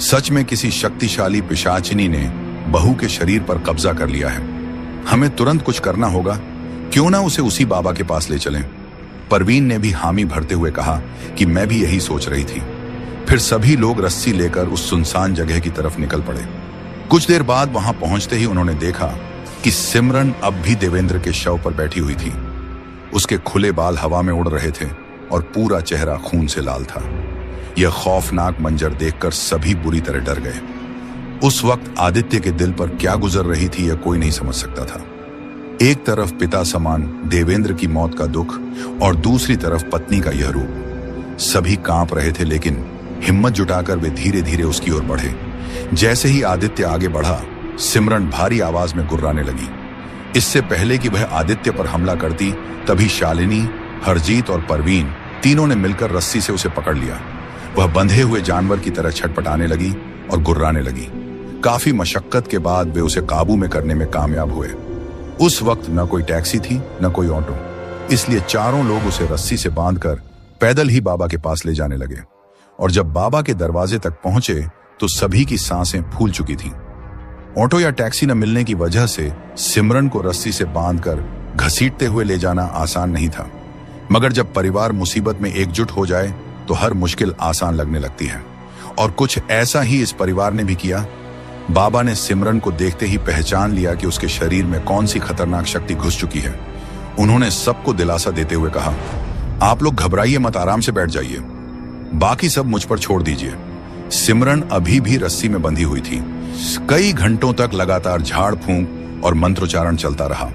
सच में किसी शक्तिशाली पिशाचिनी ने बहू के शरीर पर कब्जा कर लिया है। हमें तुरंत कुछ करना होगा, क्यों ना उसे उसी बाबा के पास ले चलें। परवीन ने भी हामी भरते हुए कहा कि मैं भी यही सोच रही थी। फिर सभी लोग रस्सी लेकर उस सुनसान जगह की तरफ निकल पड़े। कुछ देर बाद वहां पहुंचते ही उन्होंने देखा कि सिमरन अब भी देवेंद्र के शव पर बैठी हुई थी। उसके खुले बाल हवा में उड़ रहे थे और पूरा चेहरा खून से लाल था। यह खौफनाक मंजर देखकर सभी बुरी तरह डर गए। उस वक्त आदित्य के दिल पर क्या गुजर रही थी यह कोई नहीं समझ सकता था। एक तरफ पिता समान देवेंद्र की मौत का दुख और दूसरी तरफ पत्नी का यह रूप। सभी कांप रहे थे, लेकिन हिम्मत जुटाकर वे धीरे धीरे उसकी ओर बढ़े। जैसे ही आदित्य आगे बढ़ा, सिमरन भारी आवाज में गुर्राने लगी। इससे पहले कि वह आदित्य पर हमला करती, तभी शालिनी, हरजीत और परवीन तीनों ने मिलकर रस्सी से उसे पकड़ लिया। वह बंधे हुए जानवर की तरह छटपटाने लगी और गुर्राने लगी। काफी मशक्कत के बाद वे उसे काबू में करने में कामयाब हुए। उस वक्त न कोई टैक्सी थी न कोई ऑटो, इसलिए चारों लोग उसे रस्सी से बांधकर पैदल ही बाबा के पास ले जाने लगे। और जब बाबा के दरवाजे तक पहुंचे तो सभी की सांसें फूल चुकी थीं। ऑटो या टैक्सी न मिलने की वजह से सिमरन को रस्सी से बांधकर घसीटते हुए ले जाना आसान नहीं था, मगर जब परिवार मुसीबत में एकजुट हो जाए तो हर मुश्किल आसान लगने लगती है। और कुछ ऐसा ही इस परिवार ने भी किया। बाबा ने सिमरन को देखते ही पहचान लिया कि उसके शरीर में कौन सी खतरनाक शक्ति घुस चुकी है। उन्होंने सबको दिलासा देते हुए कहा, आप लोग घबराइए मत, आराम से बैठ जाइए, बाकी सब मुझ पर छोड़ दीजिए। सिमरन अभी भी रस्सी में बंधी हुई थी। कई घंटों तक लगातार झाड़ फूंक और मंत्रोच्चारण चलता रहा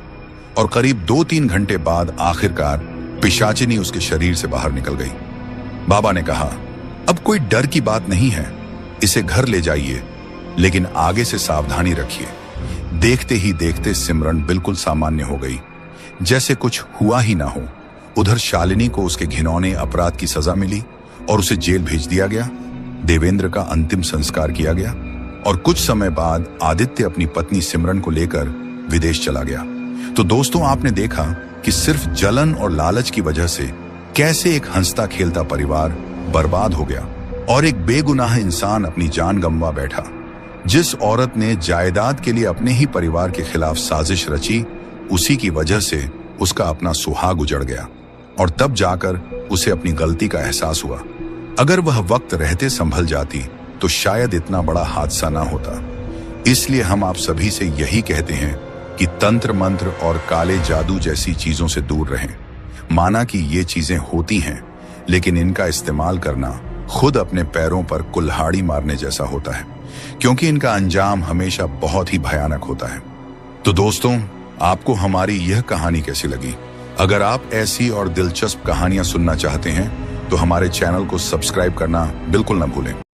और करीब 2-3 घंटे बाद आखिरकार पिशाचिनी उसके शरीर से बाहर निकल गई। बाबा ने कहा, अब कोई डर की बात नहीं है, इसे घर ले जाइए, लेकिन आगे से सावधानी रखिए। देखते ही देखते सिमरन बिल्कुल सामान्य हो गई, जैसे कुछ हुआ ही ना हो। उधर शालिनी को उसके घिनौने अपराध की सजा मिली और उसे जेल भेज दिया गया। देवेंद्र का अंतिम संस्कार किया गया और कुछ समय बाद आदित्य अपनी पत्नी सिमरन को लेकर विदेश चला गया। तो दोस्तों, आपने देखा कि सिर्फ जलन और लालच की वजह से कैसे एक हंसता खेलता परिवार बर्बाद हो गया और एक बेगुनाह इंसान अपनी जान गंवा बैठा। जिस औरत ने जायदाद के लिए अपने ही परिवार के खिलाफ साजिश रची, उसी की वजह से उसका अपना सुहाग उजड़ गया और तब जाकर उसे अपनी गलती का एहसास हुआ। अगर वह वक्त रहते संभल जाती तो शायद इतना बड़ा हादसा ना होता। इसलिए हम आप सभी से यही कहते हैं कि तंत्र मंत्र और काले जादू जैसी चीजों से दूर रहें। माना कि ये चीजें होती हैं, लेकिन इनका इस्तेमाल करना खुद अपने पैरों पर कुल्हाड़ी मारने जैसा होता है, क्योंकि इनका अंजाम हमेशा बहुत ही भयानक होता है। तो दोस्तों, आपको हमारी यह कहानी कैसी लगी? अगर आप ऐसी और दिलचस्प कहानियां सुनना चाहते हैं तो हमारे चैनल को सब्सक्राइब करना बिल्कुल न भूलें।